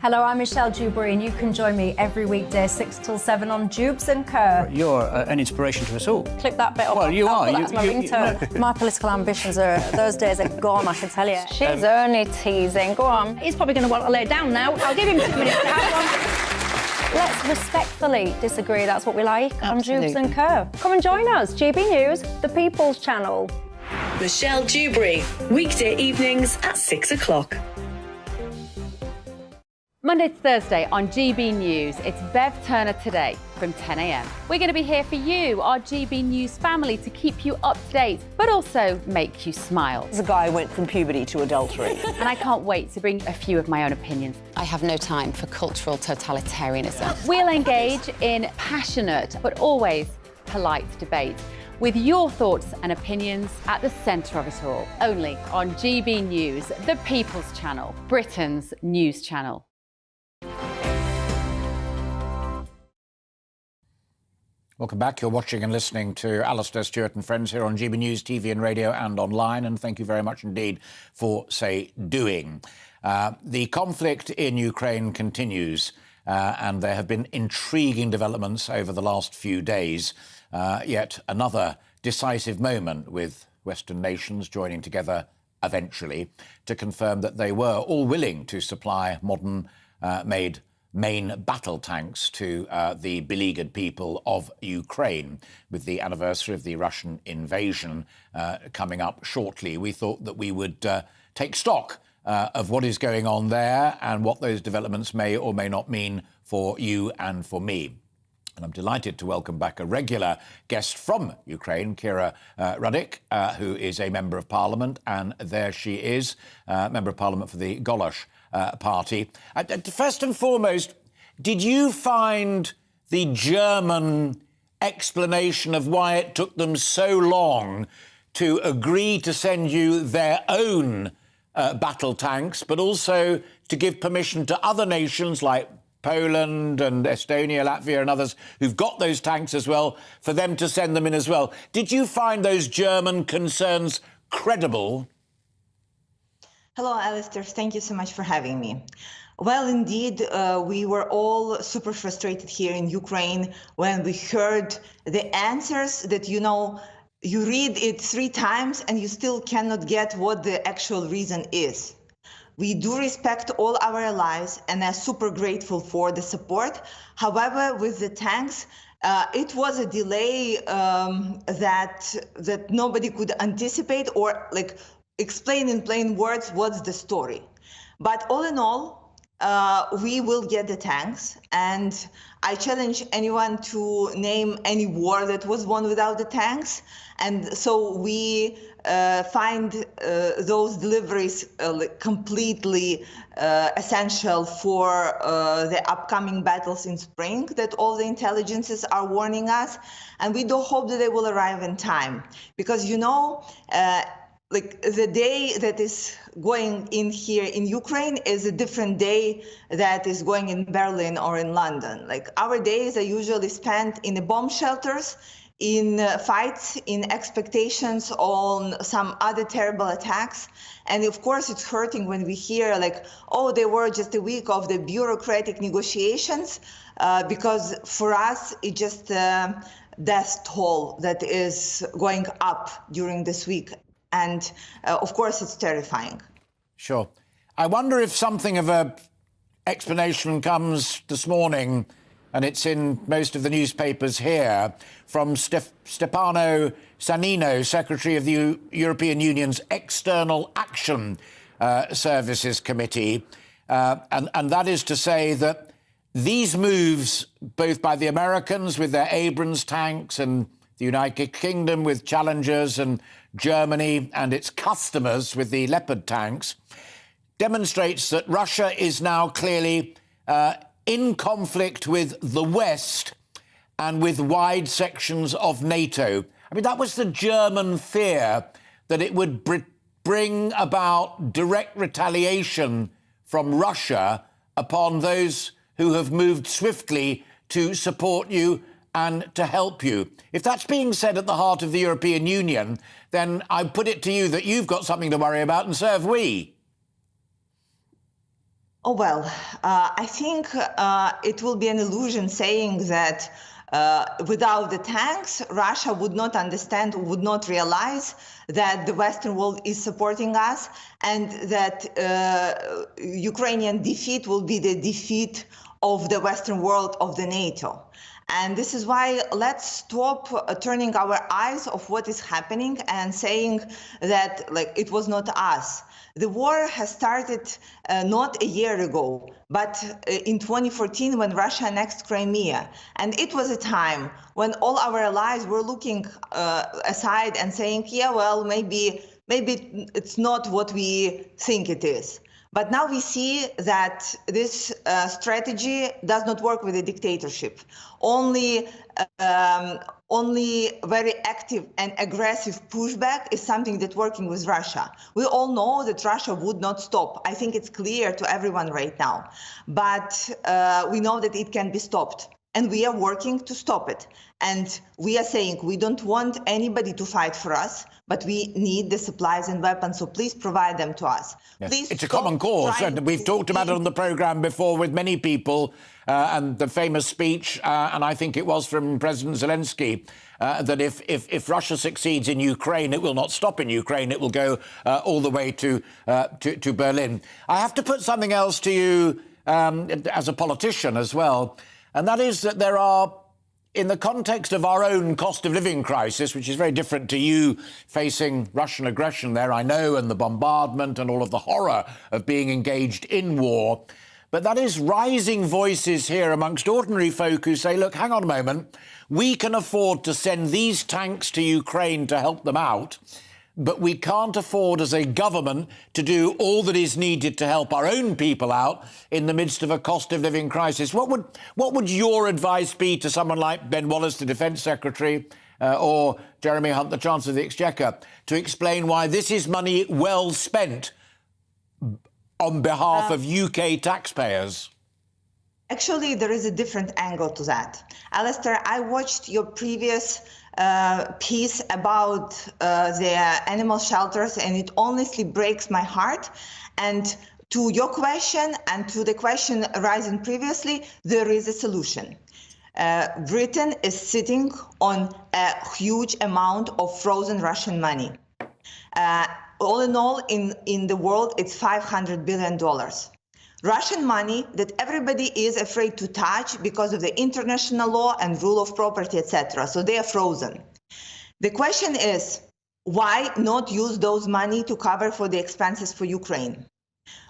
Hello, I'm Michelle Dewberry, and you can join me every weekday 6 till 7 on Jubes and Kerr. You're an inspiration to us all. Click that bit up. Well, you are. That's my ringtone. My political ambitions are, those days are gone, I can tell you. She's only teasing. Go on. He's probably going to want to lay down now. I'll give him 2 minutes to have one. Let's respectfully disagree. That's what we like. Absolutely. On Jubes and Kerr. Come and join us. GB News, the People's Channel. Michelle Dewberry, weekday evenings at 6 o'clock. Monday to Thursday on GB News, it's Bev Turner Today from 10 a.m. We're going to be here for you, our GB News family, to keep you up to date, but also make you smile. The guy went from puberty to adultery. And I can't wait to bring a few of my own opinions. I have no time for cultural totalitarianism. We'll engage in passionate, but always polite debate, with your thoughts and opinions at the centre of it all. Only on GB News, the People's Channel, Britain's news channel. Welcome back. You're watching and listening to Alastair, Stewart and friends here on GB News, TV and radio and online, and thank you very much indeed for, doing. The conflict in Ukraine continues, and there have been intriguing developments over the last few days. Yet another decisive moment with Western nations joining together eventually to confirm that they were all willing to supply modern-made main battle tanks to the beleaguered people of Ukraine. With the anniversary of the Russian invasion coming up shortly, we thought that we would take stock of what is going on there and what those developments may or may not mean for you and for me. And I'm delighted to welcome back a regular guest from Ukraine, Kira Rudik, who is a Member of Parliament, and there she is, Member of Parliament for the Golosh Party. First and foremost, did you find the German explanation of why it took them so long to agree to send you their own battle tanks, but also to give permission to other nations like Poland and Estonia, Latvia and others who've got those tanks as well, for them to send them in as well? Did you find those German concerns credible? Hello, Alastair. Thank you so much for having me. Well, indeed, we were all super frustrated here in Ukraine when we heard the answers that, you read it 3 times and you still cannot get what the actual reason is. We do respect all our allies and are super grateful for the support. However, with the tanks, it was a delay that nobody could anticipate or explain in plain words what's the story. But all in all, we will get the tanks, and I challenge anyone to name any war that was won without the tanks. And so we find those deliveries completely essential for the upcoming battles in spring that all the intelligences are warning us. And we do hope that they will arrive in time, because, the day that is going in here in Ukraine is a different day that is going in Berlin or in London. Our days are usually spent in the bomb shelters, in fights, in expectations on some other terrible attacks. And of course, it's hurting when we hear they were just a week of the bureaucratic negotiations, because for us, it's just a death toll that is going up during this week. And of course, it's terrifying. Sure. I wonder if something of an explanation comes this morning, and it's in most of the newspapers here, from Stefano Sannino, Secretary of the European Union's External Action Services Committee. And that is to say that these moves, both by the Americans with their Abrams tanks and the United Kingdom with Challengers and Germany and its customers with the Leopard tanks, demonstrates that Russia is now clearly in conflict with the West and with wide sections of NATO. I mean, that was the German fear, that it would bring about direct retaliation from Russia upon those who have moved swiftly to support you and to help you. If that's being said at the heart of the European Union, then I put it to you that you've got something to worry about, and so have we. Oh, well, I think it will be an illusion saying that without the tanks, Russia would not understand, would not realize that the Western world is supporting us, and that Ukrainian defeat will be the defeat of the Western world, of the NATO. And this is why let's stop turning our eyes off what is happening and saying that it was not us. The war has started not a year ago, but in 2014 when Russia annexed Crimea. And it was a time when all our allies were looking aside and saying, yeah, well, maybe it's not what we think it is. But now we see that this strategy does not work with a dictatorship. Only very active and aggressive pushback is something that's working with Russia. We all know that Russia would not stop. I think it's clear to everyone right now. But we know that it can be stopped. And we are working to stop it. And we are saying we don't want anybody to fight for us, but we need the supplies and weapons, so please provide them to us. Yes. Please, it's a common cause, and we've talked about it on the programme before with many people, and the famous speech, and I think it was from President Zelensky, that if Russia succeeds in Ukraine, it will not stop in Ukraine, it will go all the way to Berlin. I have to put something else to you, as a politician as well, and that is that there are, in the context of our own cost of living crisis, which is very different to you facing Russian aggression there, I know, and the bombardment and all of the horror of being engaged in war, but that is rising voices here amongst ordinary folk who say, look, hang on a moment, we can afford to send these tanks to Ukraine to help them out, but we can't afford as a government to do all that is needed to help our own people out in the midst of a cost of living crisis. What would your advice be to someone like Ben Wallace, the Defence Secretary, or Jeremy Hunt, the Chancellor of the Exchequer, to explain why this is money well spent on behalf of UK taxpayers? Actually, there is a different angle to that. Alastair, I watched your previous piece about the animal shelters, and it honestly breaks my heart. And to your question and to the question arising previously, there is a solution. Britain is sitting on a huge amount of frozen Russian money. All in all, in the world, it's $500 billion. Russian money that everybody is afraid to touch because of the international law and rule of property, etc. So they are frozen. The question is, why not use those money to cover for the expenses for Ukraine?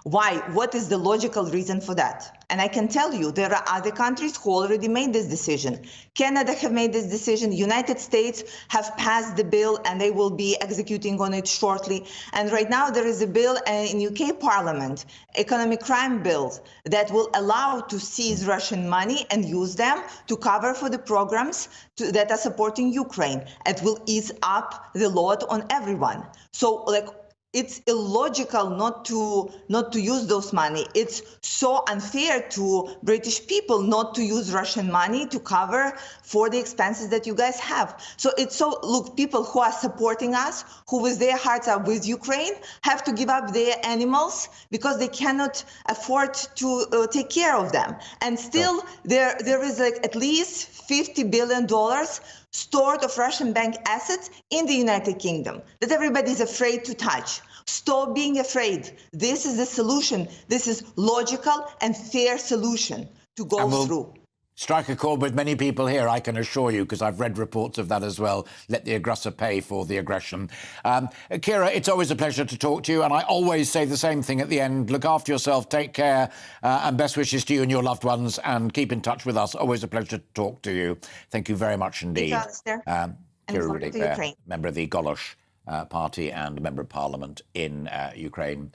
Why? What is the logical reason for that? And I can tell you, there are other countries who already made this decision. Canada have made this decision. United States have passed the bill and they will be executing on it shortly. And right now there is a bill in UK Parliament, economic crime bill, that will allow to seize Russian money and use them to cover for the programs that are supporting Ukraine. It will ease up the load on everyone. So, it's illogical not to use those money. It's so unfair to British people not to use Russian money to cover for the expenses that you guys have. So look, people who are supporting us, who with their hearts are with Ukraine, have to give up their animals because they cannot afford to take care of them. And still, there is at least $50 billion stored of Russian bank assets in the United Kingdom that everybody is afraid to touch. Stop being afraid. This is the solution. This is logical and fair solution to go through. Strike a chord with many people here, I can assure you, because I've read reports of that as well. Let the aggressor pay for the aggression. Kira, it's always a pleasure to talk to you, and I always say the same thing at the end. Look after yourself, take care, and best wishes to you and your loved ones, and keep in touch with us. Always a pleasure to talk to you. Thank you very much indeed. Thank you, Alastair. Kira Rudik there, member of the Golosh Party and member of Parliament in Ukraine,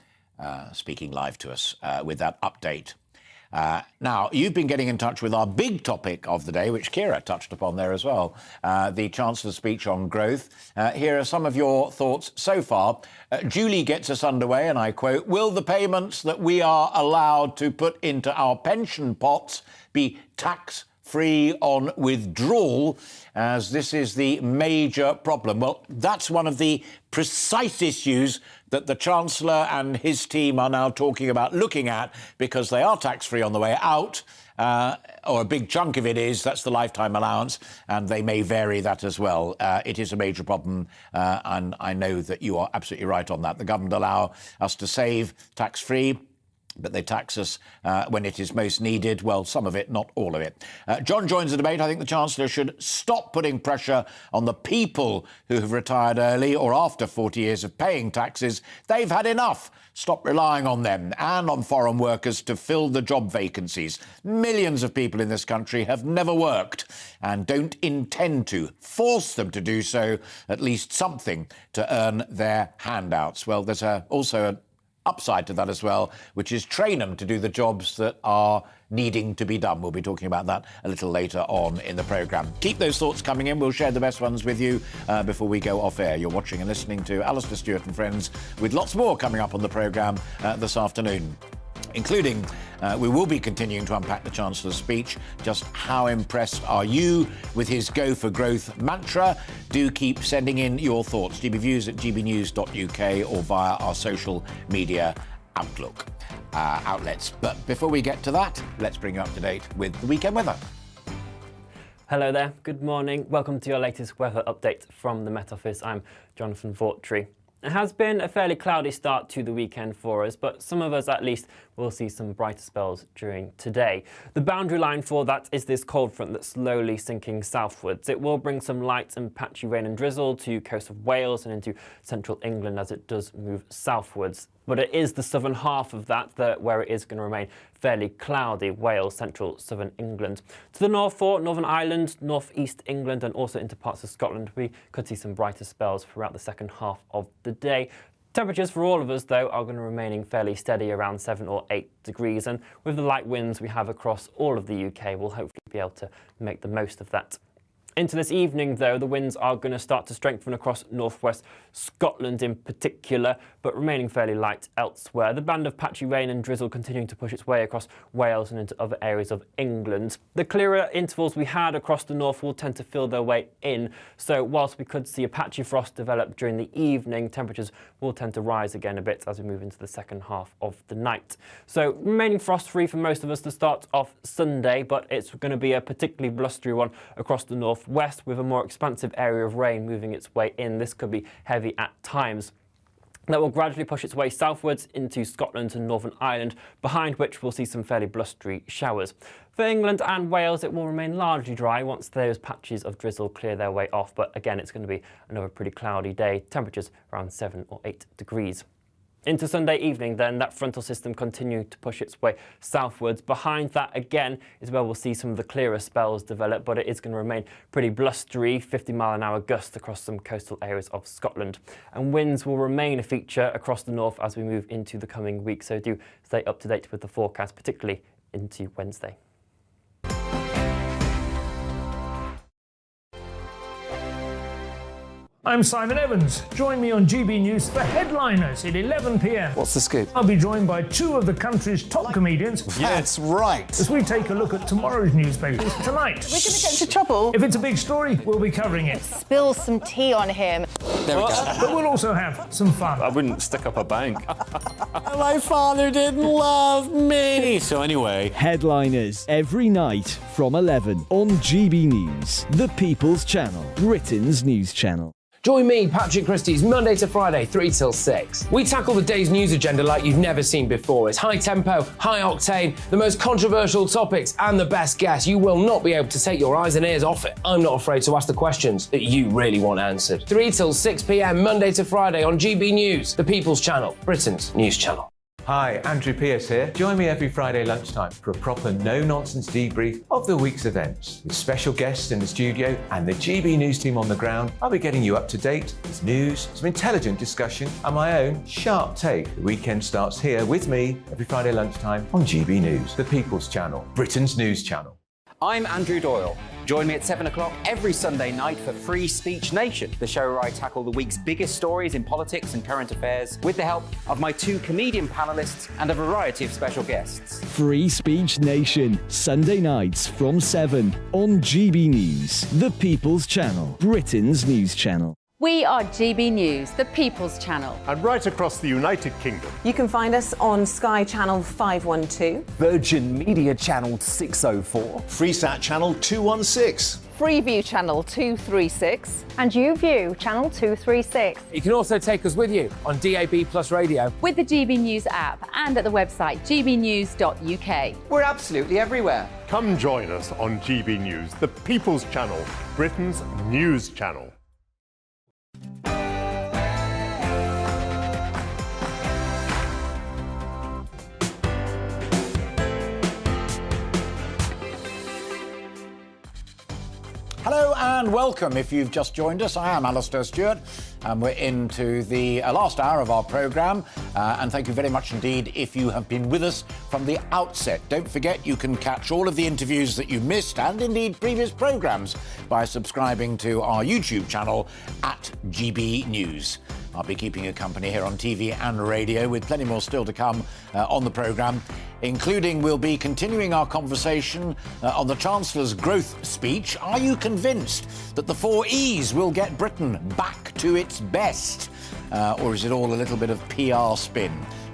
speaking live to us with that update. Now, you've been getting in touch with our big topic of the day, which Kira touched upon there as well, the Chancellor's speech on growth. Here are some of your thoughts so far. Julie gets us underway, and I quote, "Will the payments that we are allowed to put into our pension pots be tax-free on withdrawal, as this is the major problem?" Well, that's one of the precise issues that the Chancellor and his team are now talking about looking at, because they are tax-free on the way out, or a big chunk of it is. That's the lifetime allowance, and they may vary that as well. It is a major problem, and I know that you are absolutely right on that. The government allow us to save tax-free, but they tax us when it is most needed. Well, some of it, not all of it. John joins the debate. I think the Chancellor should stop putting pressure on the people who have retired early or after 40 years of paying taxes. They've had enough. Stop relying on them and on foreign workers to fill the job vacancies. Millions of people in this country have never worked and don't intend to. Force them to do so, at least something, to earn their handouts. Well, there's also an upside to that as well, which is train them to do the jobs that are needing to be done. We'll be talking about that a little later on in the programme. Keep those thoughts coming in. We'll share the best ones with you before we go off air. You're watching and listening to Alastair, Stewart and Friends, with lots more coming up on the programme this afternoon, including we will be continuing to unpack the Chancellor's speech. Just how impressed are you with his Go for Growth mantra? Do keep sending in your thoughts. GBViews at gbnews.uk or via our social media outlets. But before we get to that, let's bring you up to date with the weekend weather. Hello there, good morning. Welcome to your latest weather update from the Met Office. I'm Jonathan Vaughtry. It has been a fairly cloudy start to the weekend for us, but some of us at least will see some brighter spells during today. The boundary line for that is this cold front that's slowly sinking southwards. It will bring some light and patchy rain and drizzle to coast of Wales and into central England as it does move southwards. But it is the southern half of that where it is going to remain fairly cloudy, Wales, central southern England. To the north for Northern Ireland, north-east England and also into parts of Scotland, we could see some brighter spells throughout the second half of the day. Temperatures for all of us, though, are going to remain fairly steady around 7 or 8 degrees, and with the light winds we have across all of the UK, we'll hopefully be able to make the most of that. Into this evening, though, the winds are going to start to strengthen across northwest Scotland in particular, but remaining fairly light elsewhere. The band of patchy rain and drizzle continuing to push its way across Wales and into other areas of England. The clearer intervals we had across the north will tend to fill their way in, so whilst we could see a patchy frost develop during the evening, temperatures will tend to rise again a bit as we move into the second half of the night. So remaining frost-free for most of us to start off Sunday, but it's going to be a particularly blustery one across the north west with a more expansive area of rain moving its way in. This could be heavy at times. That will gradually push its way southwards into Scotland and Northern Ireland, behind which we'll see some fairly blustery showers. For England and Wales, it will remain largely dry once those patches of drizzle clear their way off, but again, it's going to be another pretty cloudy day, temperatures around 7 or 8 degrees. Into Sunday evening then, that frontal system continuing to push its way southwards. Behind that again is where we'll see some of the clearer spells develop, but it is going to remain pretty blustery, 50-mile-an-hour gusts across some coastal areas of Scotland. And winds will remain a feature across the north as we move into the coming week, so do stay up to date with the forecast, particularly into Wednesday. I'm Simon Evans. Join me on GB News for Headliners at 11 p.m. What's the scoop? I'll be joined by two of the country's top comedians. That's right. As we take a look at tomorrow's newspapers tonight. We're going to get into trouble. If it's a big story, we'll be covering it. Spill some tea on him. There we go. But we'll also have some fun. I wouldn't stick up a bank. My father didn't love me. So anyway. Headliners every night from 11 on GB News, the People's Channel, Britain's news channel. Join me, Patrick Christie's, Monday to Friday, 3 till 6. We tackle the day's news agenda like you've never seen before. It's high tempo, high octane, the most controversial topics and the best guests. You will not be able to take your eyes and ears off it. I'm not afraid to ask the questions that you really want answered. 3 till 6 p.m, Monday to Friday on GB News, the People's Channel, Britain's news channel. Hi, Andrew Pierce here. Join me every Friday lunchtime for a proper no-nonsense debrief of the week's events. With special guests in the studio and the GB News team on the ground, I'll be getting you up to date with news, some intelligent discussion and my own sharp take. The weekend starts here with me every Friday lunchtime on GB News, the People's Channel, Britain's news channel. I'm Andrew Doyle. Join me at 7 o'clock every Sunday night for Free Speech Nation, the show where I tackle the week's biggest stories in politics and current affairs with the help of my two comedian panellists and a variety of special guests. Free Speech Nation, Sunday nights from 7 on GB News, the People's Channel, Britain's news channel. We are GB News, the People's Channel. And right across the United Kingdom. You can find us on Sky Channel 512. Virgin Media Channel 604. Freesat Channel 216. Freeview Channel 236. And YouView Channel 236. You can also take us with you on DAB Plus Radio. With the GB News app and at the website gbnews.uk. We're absolutely everywhere. Come join us on GB News, the People's Channel, Britain's news channel. Hello and welcome. If you've just joined us, I am Alastair Stewart, and we're into the last hour of our programme. And thank you very much indeed if you have been with us from the outset. Don't forget you can catch all of the interviews that you missed and indeed previous programmes by subscribing to our YouTube channel at GB News. I'll be keeping you company here on TV and radio with plenty more still to come on the programme, including we'll be continuing our conversation on the Chancellor's growth speech. Are you convinced that the 4 E's will get Britain back to its best? Or is it all a little bit of PR spin?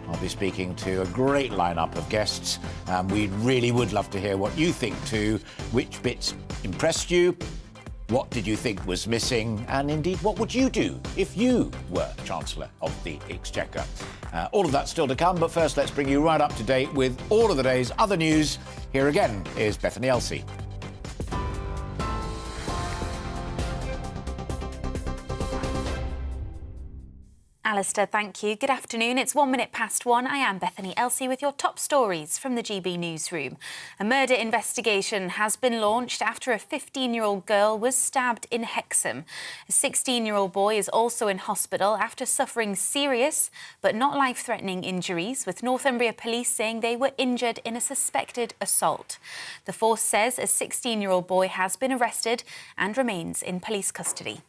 I'll be speaking to a great lineup of guests. We really would love to hear what you think too. Which bits impressed you? What did you think was missing? And indeed, what would you do if you were Chancellor of the Exchequer? All of that still to come, but first let's bring you right up to date with all of the day's other news. Here again is Bethany Elsey. Alastair, thank you. Good afternoon. It's 1:01. I am Bethany Elsey with your top stories from the GB newsroom. A murder investigation has been launched after a 15-year-old girl was stabbed in Hexham. A 16-year-old boy is also in hospital after suffering serious but not life-threatening injuries, with Northumbria Police saying they were injured in a suspected assault. The force says a 16-year-old boy has been arrested and remains in police custody.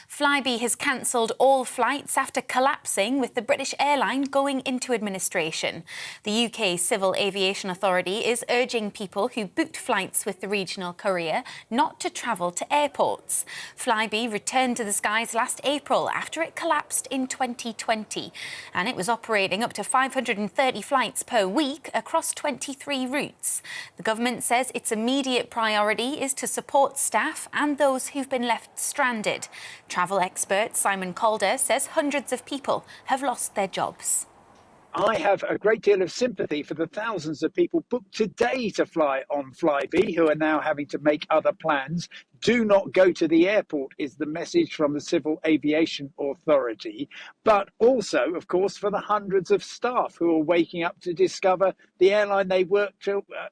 Flybe has cancelled all flights after collapsing, with the British airline going into administration. The UK Civil Aviation Authority is urging people who booked flights with the regional courier not to travel to airports. Flybe returned to the skies last April after it collapsed in 2020, and it was operating up to 530 flights per week across 23 routes. The government says its immediate priority is to support staff and those who've been left stranded. Travel expert Simon Calder says hundreds of people have lost their jobs. I have a great deal of sympathy for the thousands of people booked today to fly on Flybe who are now having to make other plans. Do not go to the airport is the message from the Civil Aviation Authority, but also, of course, for the hundreds of staff who are waking up to discover the airline they worked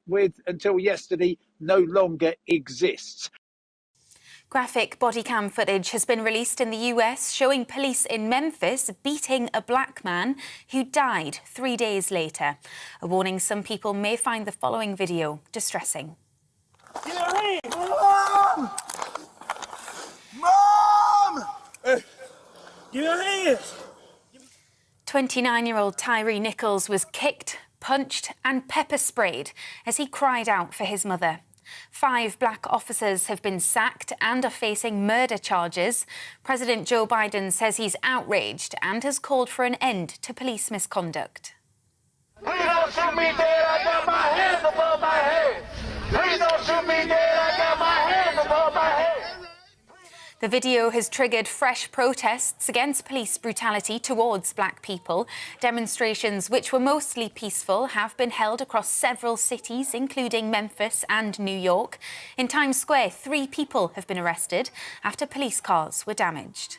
with until yesterday no longer exists. Graphic body cam footage has been released in the US showing police in Memphis beating a black man who died 3 days later. A warning some people may find the following video distressing. Mom! Mom! Your hands! 29-year-old Tyree Nichols was kicked, punched and pepper sprayed as he cried out for his mother. 5 black officers have been sacked and are facing murder charges. President Joe Biden says he's outraged and has called for an end to police misconduct. Please don't shoot me dead, I got my hands above my head. Please don't shoot me dead, I got my hands above my head. The video has triggered fresh protests against police brutality towards black people. Demonstrations, which were mostly peaceful, have been held across several cities, including Memphis and New York. In Times Square, 3 people have been arrested after police cars were damaged.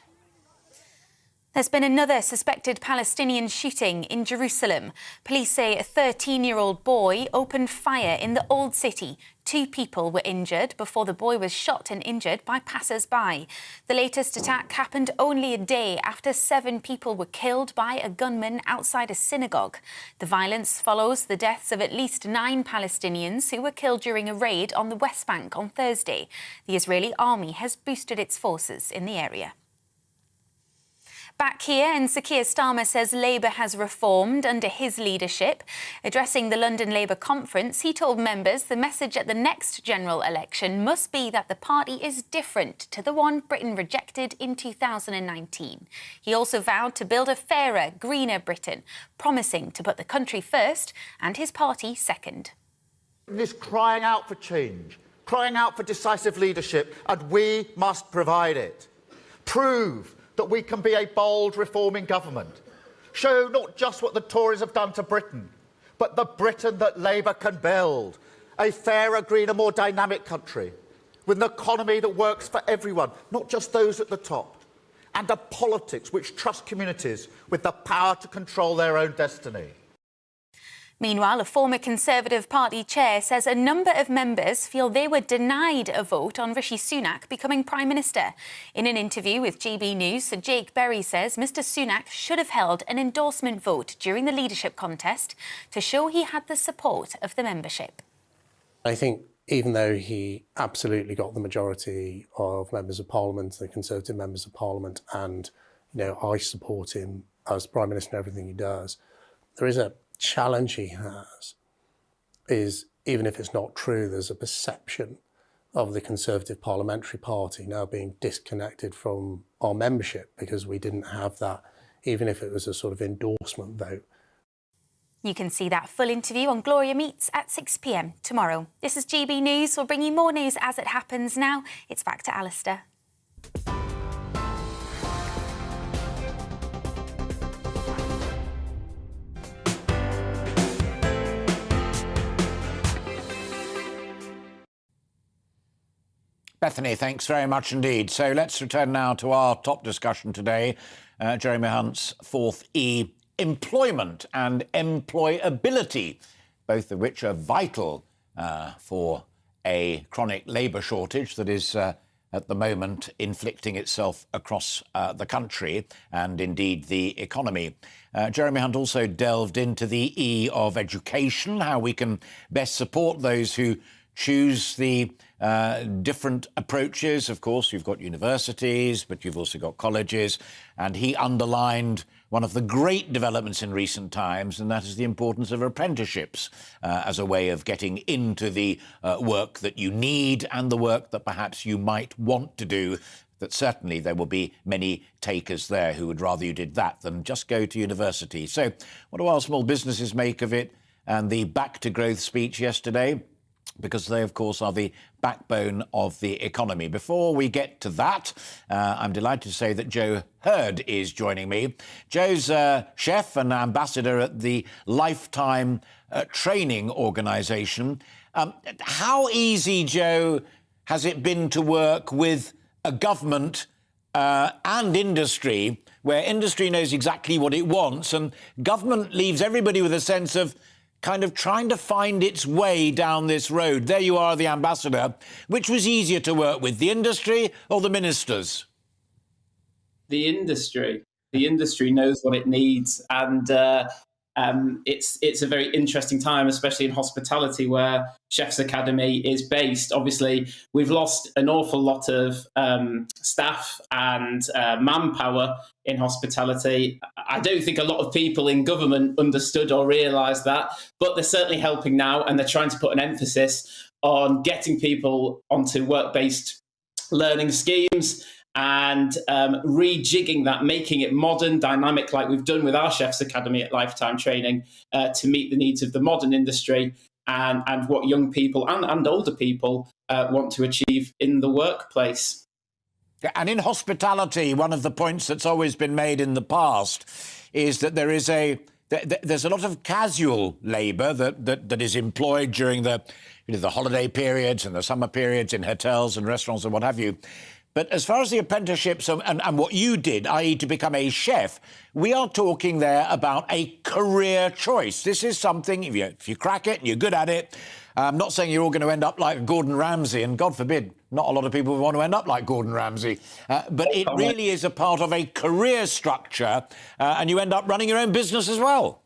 There's been another suspected Palestinian shooting in Jerusalem. Police say a 13-year-old boy opened fire in the Old City. 2 people were injured before the boy was shot and injured by passers-by. The latest attack happened only a day after 7 people were killed by a gunman outside a synagogue. The violence follows the deaths of at least 9 Palestinians who were killed during a raid on the West Bank on Thursday. The Israeli army has boosted its forces in the area. Back here, and Sir Keir Starmer says Labour has reformed under his leadership. Addressing the London Labour conference, he told members the message at the next general election must be that the party is different to the one Britain rejected in 2019. He also vowed to build a fairer, greener Britain, promising to put the country first and his party second. This crying out for change, crying out for decisive leadership, and we must provide it. Prove that we can be a bold reforming government. Show not just what the Tories have done to Britain, but the Britain that Labour can build. A fairer, greener, more dynamic country, with an economy that works for everyone, not just those at the top, and a politics which trusts communities with the power to control their own destiny. Meanwhile, a former Conservative Party chair says a number of members feel they were denied a vote on Rishi Sunak becoming Prime Minister. In an interview with GBNews, Sir Jake Berry says Mr Sunak should have held an endorsement vote during the leadership contest to show he had the support of the membership. I think even though he absolutely got the majority of members of Parliament, the Conservative members of Parliament, and I support him as Prime Minister and everything he does, there is a challenge he has is, even if it's not true, there's a perception of the Conservative Parliamentary Party now being disconnected from our membership because we didn't have that, even if it was a sort of endorsement vote. You can see that full interview on Gloria Meets at 6 p.m. tomorrow. This is GB News. We'll bring you more news as it happens now. It's back to Alastair. Bethany, thanks very much indeed. So let's return now to our top discussion today, Jeremy Hunt's fourth E, employment and employability, both of which are vital for a chronic labour shortage that is at the moment inflicting itself across the country and indeed the economy. Jeremy Hunt also delved into the E of education, how we can best support those who choose the different approaches. Of course, you've got universities, but you've also got colleges. And he underlined one of the great developments in recent times, and that is the importance of apprenticeships as a way of getting into the work that you need and the work that perhaps you might want to do. That certainly there will be many takers there who would rather you did that than just go to university. So what do our small businesses make of it? And the Back to Growth speech yesterday, because they, of course, are the backbone of the economy. Before we get to that, I'm delighted to say that Joe Hurd is joining me. Joe's a chef and ambassador at the Lifetime Training Organisation. How easy, Joe, has it been to work with a government and industry, where industry knows exactly what it wants and government leaves everybody with a sense of kind of trying to find its way down this road? There you are, the ambassador. Which was easier to work with, the industry or the ministers? The industry. The industry knows what it needs, and it's a very interesting time, especially in hospitality, where Chefs Academy is based. Obviously, we've lost an awful lot of staff and manpower in hospitality. I don't think a lot of people in government understood or realised that, but they're certainly helping now, and they're trying to put an emphasis on getting people onto work-based learning schemes and rejigging that, making it modern, dynamic, like we've done with our Chefs Academy at Lifetime Training, to meet the needs of the modern industry and what young people and older people want to achieve in the workplace. And in hospitality, one of the points that's always been made in the past is that there's a lot of casual labour that is employed during the holiday periods and the summer periods in hotels and restaurants and what have you. But as far as the apprenticeships and what you did, i.e. to become a chef, we are talking there about a career choice. This is something, if you crack it and you're good at it, I'm not saying you're all going to end up like Gordon Ramsay, and God forbid, not a lot of people want to end up like Gordon Ramsay, but it really is a part of a career structure, and you end up running your own business as well.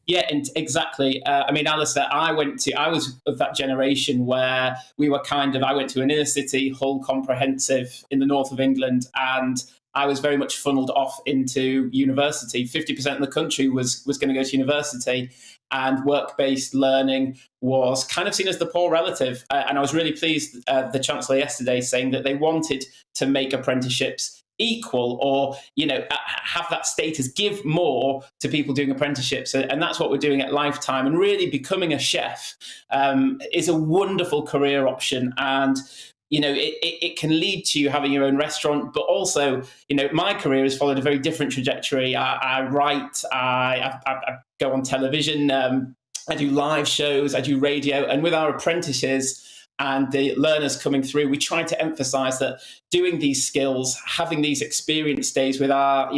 Yeah, exactly. I mean, Alastair, I was of that generation where we were I went to an inner city, Hull Comprehensive in the north of England, and I was very much funneled off into university. 50% of the country was going to go to university, and work-based learning was kind of seen as the poor relative. And I was really pleased, the Chancellor yesterday saying that they wanted to make apprenticeships equal, or have that status, give more to people doing apprenticeships, and that's what we're doing at Lifetime. And really, becoming a chef is a wonderful career option, and it can lead to you having your own restaurant. But also, my career has followed a very different trajectory. I write, I go on television, I do live shows, I do radio, and with our apprentices and the learners coming through, we try to emphasise that doing these skills, having these experience days with our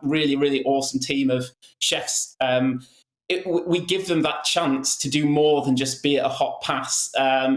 really, really awesome team of chefs, we give them that chance to do more than just be at a hot pass.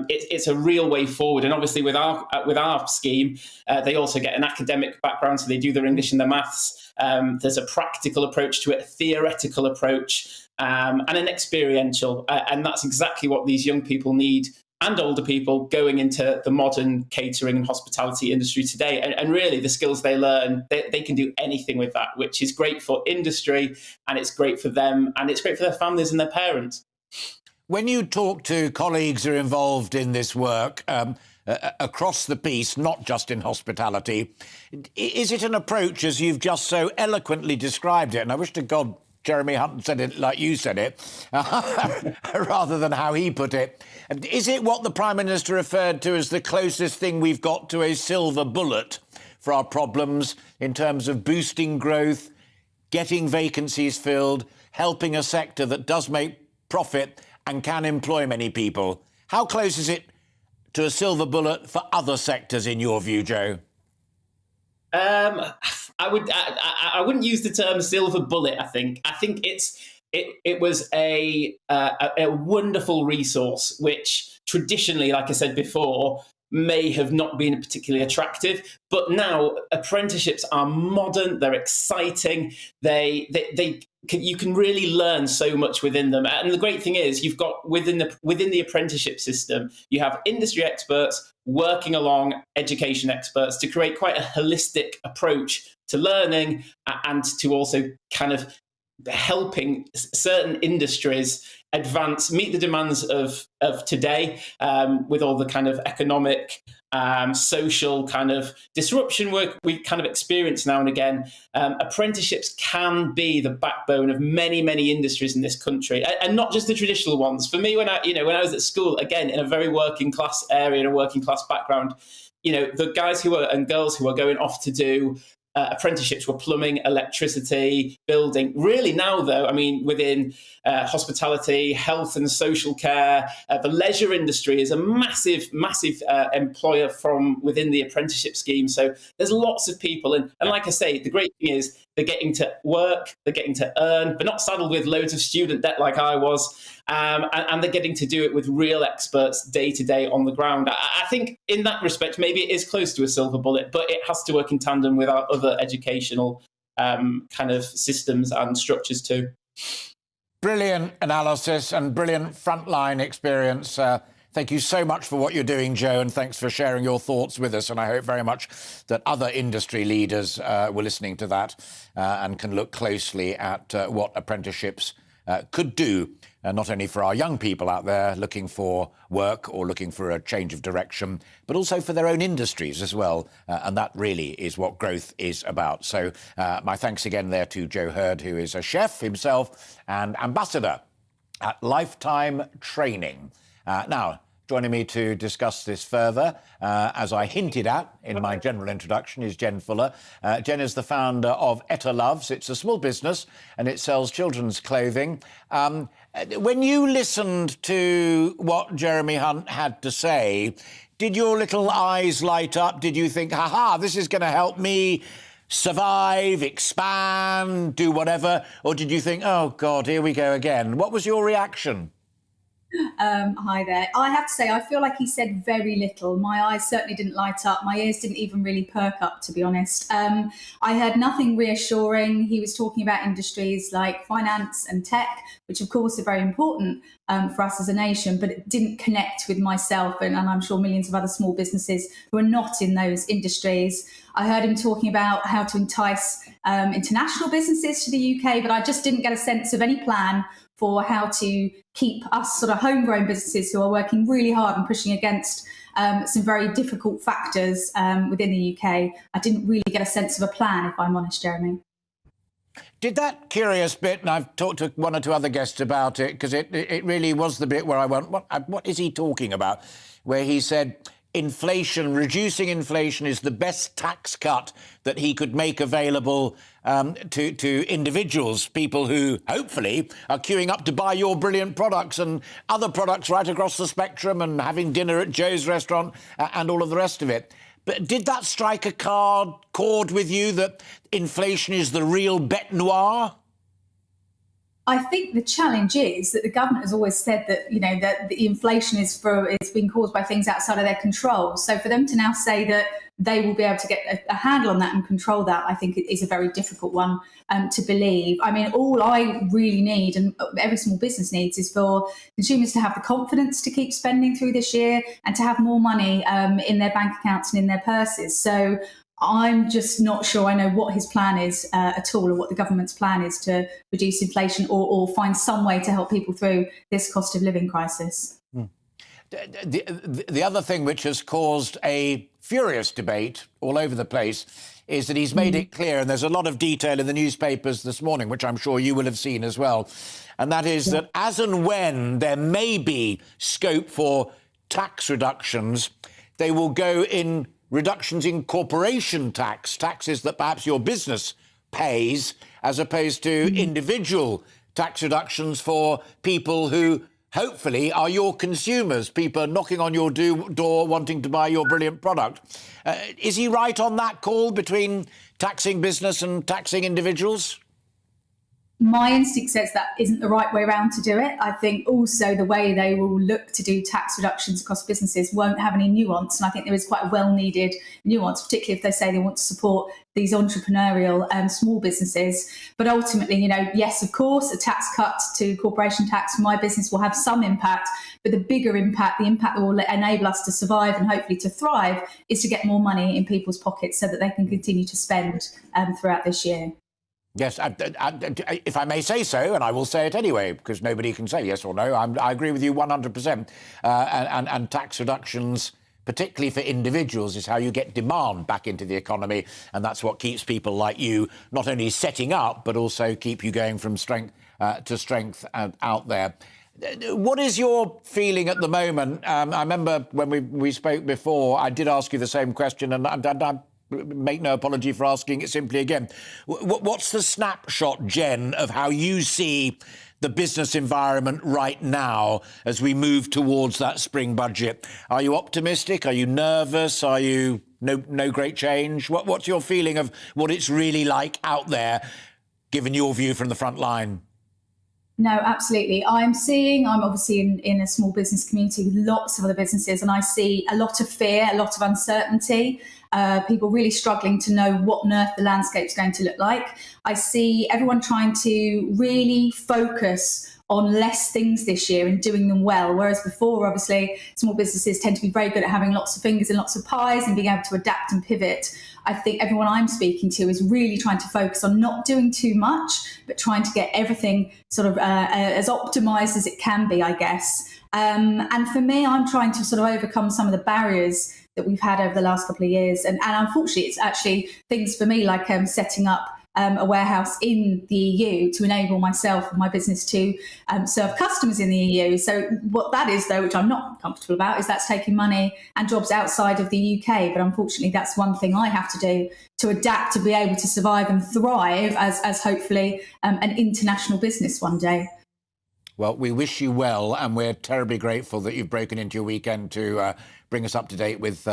It's a real way forward. And obviously with our scheme, they also get an academic background, so they do their English and their maths. There's a practical approach to it, a theoretical approach, and an experiential. And that's exactly what these young people need, and older people going into the modern catering and hospitality industry today. And really, the skills they learn, they can do anything with that, which is great for industry, and it's great for them, and it's great for their families and their parents. When you talk to colleagues who are involved in this work across the piece, not just in hospitality, is it an approach as you've just so eloquently described it? And I wish to God Jeremy Hunt said it like you said it, rather than how he put it. Is it what the Prime Minister referred to as the closest thing we've got to a silver bullet for our problems in terms of boosting growth, getting vacancies filled, helping a sector that does make profit and can employ many people? How close is it to a silver bullet for other sectors, in your view, Joe? I wouldn't use the term silver bullet. I think it was a wonderful resource, which traditionally, like I said before, may have not been particularly attractive. But now apprenticeships are modern, they're exciting, you can really learn so much within them. And the great thing is, you've got within the apprenticeship system, you have industry experts working along education experts to create quite a holistic approach to learning and to also kind of helping certain industries meet the demands of today, with all the kind of economic, social kind of disruption work we kind of experience now and again. Apprenticeships can be the backbone of many, many industries in this country, and not just the traditional ones. For me, when I was at school, again, in a very working class area, in a working class background, the guys and girls who are going off to do apprenticeships were plumbing, electricity, building. Really now, though, I mean, within hospitality, health and social care, the leisure industry is a massive, massive employer from within the apprenticeship scheme. So there's lots of people. And like I say, the great thing is they're getting to work, they're getting to earn, they're not saddled with loads of student debt like I was. And they're getting to do it with real experts day to day on the ground. I think in that respect, maybe it is close to a silver bullet, but it has to work in tandem with our other educational kind of systems and structures too. Brilliant analysis and brilliant frontline experience. Thank you so much for what you're doing, Joe, and thanks for sharing your thoughts with us. And I hope very much that other industry leaders were listening to that and can look closely at what apprenticeships could do, not only for our young people out there looking for work or looking for a change of direction, but also for their own industries as well. And that really is what growth is about. So my thanks again there to Joe Hurd, who is a chef himself and ambassador at Lifetime Training. Now, joining me to discuss this further, as I hinted at in my general introduction, is Jen Fuller. Jen is the founder of Etta Loves. It's a small business and it sells children's clothing. When you listened to what Jeremy Hunt had to say, did your little eyes light up? Did you think, ha-ha, this is going to help me survive, expand, do whatever? Or did you think, oh, God, here we go again? What was your reaction? Hi there. I have to say, I feel like he said very little. My eyes certainly didn't light up. My ears didn't even really perk up, to be honest. I heard nothing reassuring. He was talking about industries like finance and tech, which of course are very important for us as a nation, but it didn't connect with myself and I'm sure millions of other small businesses who are not in those industries. I heard him talking about how to entice international businesses to the UK, but I just didn't get a sense of any plan for how to keep us sort of homegrown businesses who are working really hard and pushing against some very difficult factors within the UK. I didn't really get a sense of a plan, if I'm honest, Jeremy. Did that curious bit, and I've talked to one or two other guests about it, because it really was the bit where I went, what is he talking about? Where he said, reducing inflation is the best tax cut that he could make available to individuals, people who hopefully are queuing up to buy your brilliant products and other products right across the spectrum and having dinner at Joe's restaurant and all of the rest of it. But did that strike a chord with you, that inflation is the real bête noire? I think the challenge is that the government has always said that, that the inflation it's been caused by things outside of their control. So for them to now say that they will be able to get a handle on that and control that, I think it is a very difficult one to believe. I mean, all I really need, and every small business needs, is for consumers to have the confidence to keep spending through this year and to have more money in their bank accounts and in their purses. So I'm just not sure I know what his plan is at all, or what the government's plan is to reduce inflation or find some way to help people through this cost of living crisis. The other thing which has caused a furious debate all over the place is that he's made it clear, and there's a lot of detail in the newspapers this morning, which I'm sure you will have seen as well, and that is that as and when there may be scope for tax reductions, they will go in reductions in corporation tax, taxes that perhaps your business pays, as opposed to individual tax reductions for people who hopefully are your consumers, people knocking on your door wanting to buy your brilliant product. Is he right on that call between taxing business and taxing individuals? My instinct says that isn't the right way around to do it. I think also the way they will look to do tax reductions across businesses won't have any nuance. And I think there is quite a well-needed nuance, particularly if they say they want to support these entrepreneurial small businesses. But ultimately, yes, of course, a tax cut to corporation tax for my business will have some impact. But the bigger impact, the impact that will enable us to survive and hopefully to thrive, is to get more money in people's pockets so that they can continue to spend throughout this year. Yes, if I may say so, and I will say it anyway, because nobody can say yes or no, I agree with you 100%. And tax reductions, particularly for individuals, is how you get demand back into the economy, and that's what keeps people like you not only setting up, but also keep you going from strength to strength out there. What is your feeling at the moment? I remember when we spoke before, I did ask you the same question, and I make no apology for asking it simply again. What's the snapshot, Jen, of how you see the business environment right now as we move towards that spring budget? Are you optimistic? Are you nervous? Are you no great change? What's your feeling of what it's really like out there, given your view from the front line? No, absolutely. I'm obviously in a small business community with lots of other businesses, and I see a lot of fear, a lot of uncertainty, people really struggling to know what on earth the landscape's going to look like. I see everyone trying to really focus on less things this year and doing them well, whereas before, obviously, small businesses tend to be very good at having lots of fingers and lots of pies and being able to adapt and pivot. I think everyone I'm speaking to is really trying to focus on not doing too much, but trying to get everything sort of as optimized as it can be, I guess. And for me, I'm trying to sort of overcome some of the barriers that we've had over the last couple of years. And unfortunately, it's actually things for me like setting up a warehouse in the EU to enable myself and my business to serve customers in the EU. So what that is, though, which I'm not comfortable about, is that's taking money and jobs outside of the UK. But unfortunately, that's one thing I have to do to adapt to be able to survive and thrive as hopefully an international business one day. Well, we wish you well, and we're terribly grateful that you've broken into your weekend to bring us up to date with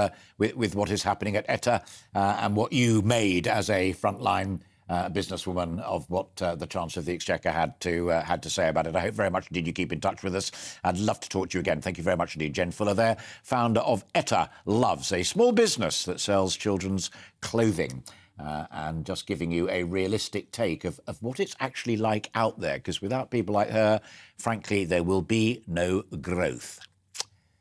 what is happening at ETA and what you made as a frontline businesswoman of what the Chancellor of the Exchequer had to say about it. I hope very much indeed you keep in touch with us. I'd love to talk to you again. Thank you very much indeed. Jen Fuller there, founder of ETA Loves, a small business that sells children's clothing. And just giving you a realistic take of what it's actually like out there, because without people like her, frankly, there will be no growth.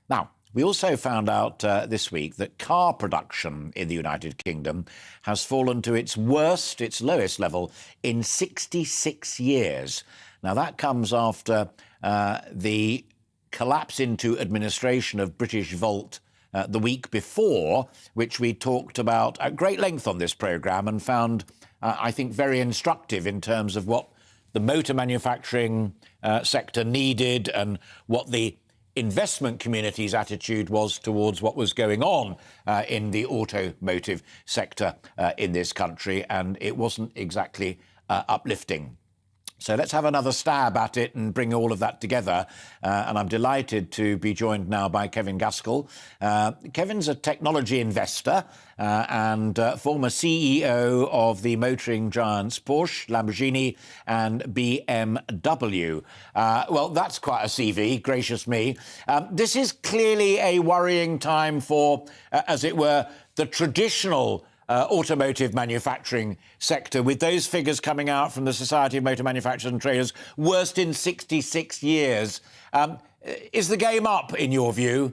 Now, we also found out this week that car production in the United Kingdom has fallen to its lowest level in 66 years. Now, that comes after the collapse into administration of British Volt the week before, which we talked about at great length on this programme and found, I think, very instructive in terms of what the motor manufacturing sector needed and what the investment community's attitude was towards what was going on in the automotive sector in this country, and it wasn't exactly uplifting. So let's have another stab at it and bring all of that together. And I'm delighted to be joined now by Kevin Gaskell. Kevin's a technology investor and former CEO of the motoring giants Porsche, Lamborghini and BMW. Well, that's quite a CV, gracious me. This is clearly a worrying time for, as it were, the traditional automotive manufacturing sector, with those figures coming out from the Society of Motor Manufacturers and Traders, worst in 66 years. Is the game up, in your view?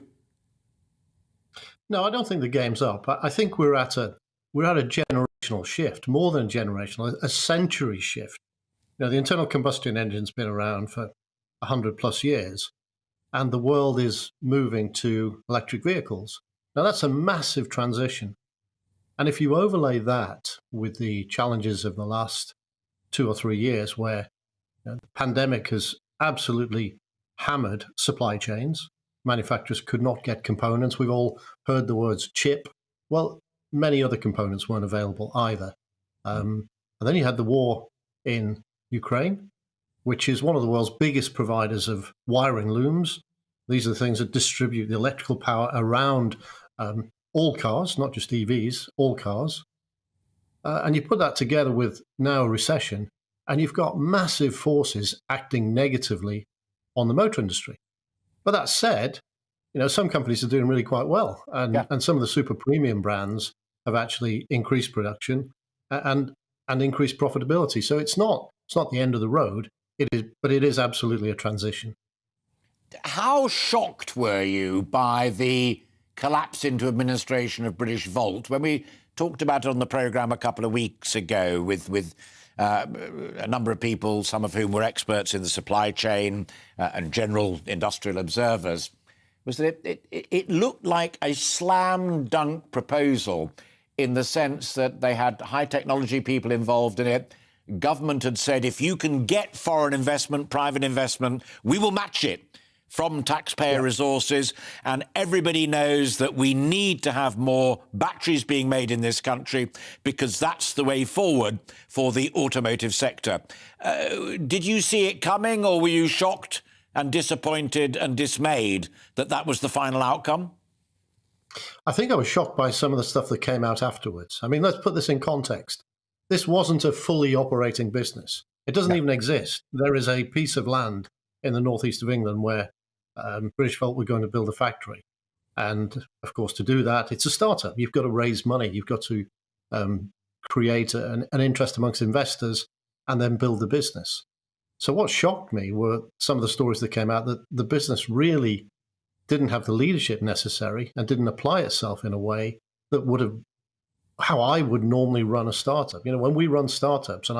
No, I don't think the game's up. I think we're at a generational shift, more than generational, a century shift. You know, the internal combustion engine's been around for 100 plus years, and the world is moving to electric vehicles. Now, that's a massive transition. And if you overlay that with the challenges of the last 2 or 3 years, where the pandemic has absolutely hammered supply chains, manufacturers could not get components. We've all heard the words chip. Well, many other components weren't available either. And then you had the war in Ukraine, which is one of the world's biggest providers of wiring looms. These are the things that distribute the electrical power around all cars, not just EVs, all cars. And you put that together with now a recession, and you've got massive forces acting negatively on the motor industry. But that said, some companies are doing really quite well, and some of the super premium brands have actually increased production and increased profitability. So it's not the end of the road. It is, but it is absolutely a transition. How shocked were you by the collapse into administration of British Volt? When we talked about it on the programme a couple of weeks ago with a number of people, some of whom were experts in the supply chain and general industrial observers, was that it looked like a slam dunk proposal in the sense that they had high technology people involved in it. Government had said, if you can get foreign investment, private investment, we will match it from taxpayer resources. And everybody knows that we need to have more batteries being made in this country because that's the way forward for the automotive sector. Did you see it coming, or were you shocked and disappointed and dismayed that that was the final outcome? I think I was shocked by some of the stuff that came out afterwards. I mean, let's put this in context. This wasn't a fully operating business. It doesn't even exist. There is a piece of land in the northeast of England where British Volt were going to build a factory. And, of course, to do that, it's a startup. You've got to raise money. You've got to create an interest amongst investors and then build the business. So what shocked me were some of the stories that came out that the business really didn't have the leadership necessary and didn't apply itself in a way that would have how I would normally run a startup. When we run startups, and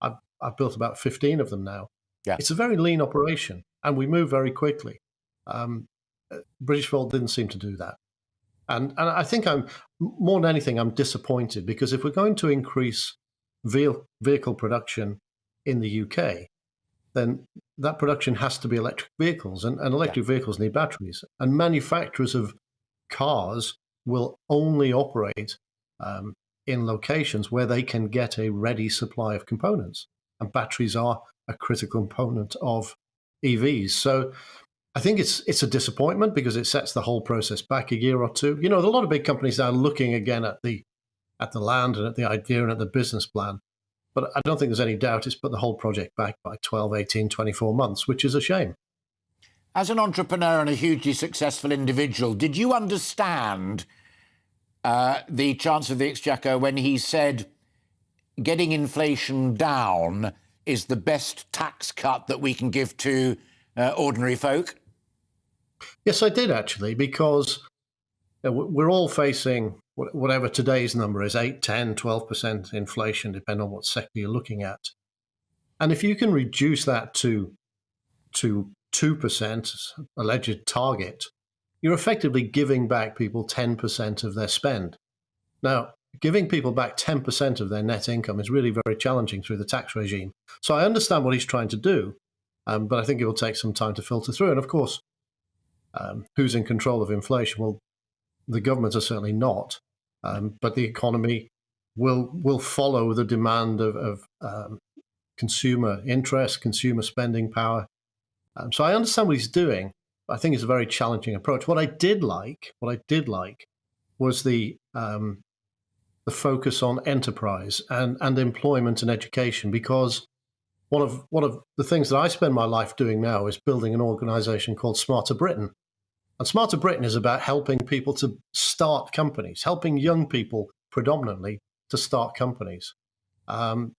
I've built about 15 of them now, it's a very lean operation and we move very quickly. British Volt didn't seem to do that. And I think more than anything, I'm disappointed, because if we're going to increase vehicle production in the UK, then that production has to be electric vehicles, and electric vehicles need batteries. And manufacturers of cars will only operate in locations where they can get a ready supply of components. And batteries are a critical component of EVs. So I think it's a disappointment, because it sets the whole process back a year or two. A lot of big companies are looking again at the land and at the idea and at the business plan. But I don't think there's any doubt it's put the whole project back by 12, 18, 24 months, which is a shame. As an entrepreneur and a hugely successful individual, did you understand the Chancellor of the Exchequer when he said getting inflation down is the best tax cut that we can give to ordinary folk? Yes, I did, actually, because we're all facing whatever today's number is, 8, 10, 12% inflation, depending on what sector you're looking at. And if you can reduce that to 2%, alleged target, you're effectively giving back people 10% of their spend. Now, giving people back 10% of their net income is really very challenging through the tax regime. So I understand what he's trying to do, but I think it will take some time to filter through. And of course, who's in control of inflation? Well, the governments are certainly not, but the economy will follow the demand of consumer interest, consumer spending power. So I understand what he's doing, but I think it's a very challenging approach. What I did like was the focus on enterprise and employment and education, because one of the things that I spend my life doing now is building an organization called Smarter Britain. And Smarter Britain is about helping people to start companies, helping young people predominantly to start companies. And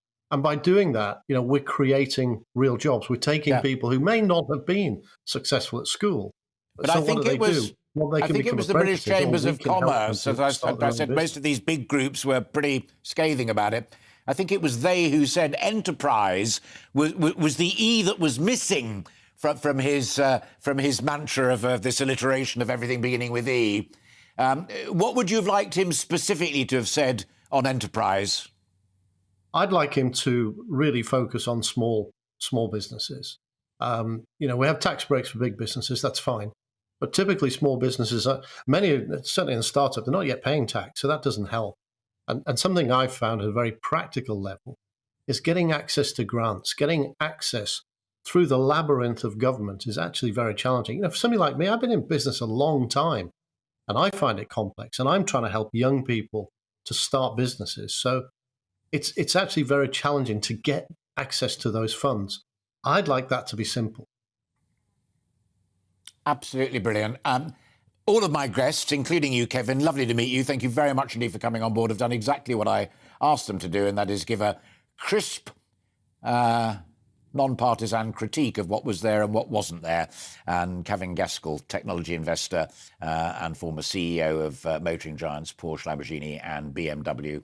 by doing that, we're creating real jobs. We're taking people who may not have been successful at school. But so I think it was the British Chambers of Commerce. As I said, most of these big groups were pretty scathing about it. I think it was they who said enterprise was the E that was missing from his mantra of this alliteration of everything beginning with E. What would you have liked him specifically to have said on enterprise? I'd like him to really focus on small businesses. We have tax breaks for big businesses, that's fine. But typically small businesses, certainly in a startup, they're not yet paying tax, so that doesn't help. And something I've found at a very practical level is getting access to grants, getting access through the labyrinth of government is actually very challenging. For somebody like me, I've been in business a long time, and I find it complex, and I'm trying to help young people to start businesses. So it's actually very challenging to get access to those funds. I'd like that to be simple. Absolutely brilliant. All of my guests, including you, Kevin, lovely to meet you. Thank you very much indeed for coming on board. Have done exactly what I asked them to do, and that is give a crisp, non-partisan critique of what was there and what wasn't there. And Kevin Gaskell, technology investor and former CEO of motoring giants Porsche, Lamborghini and BMW,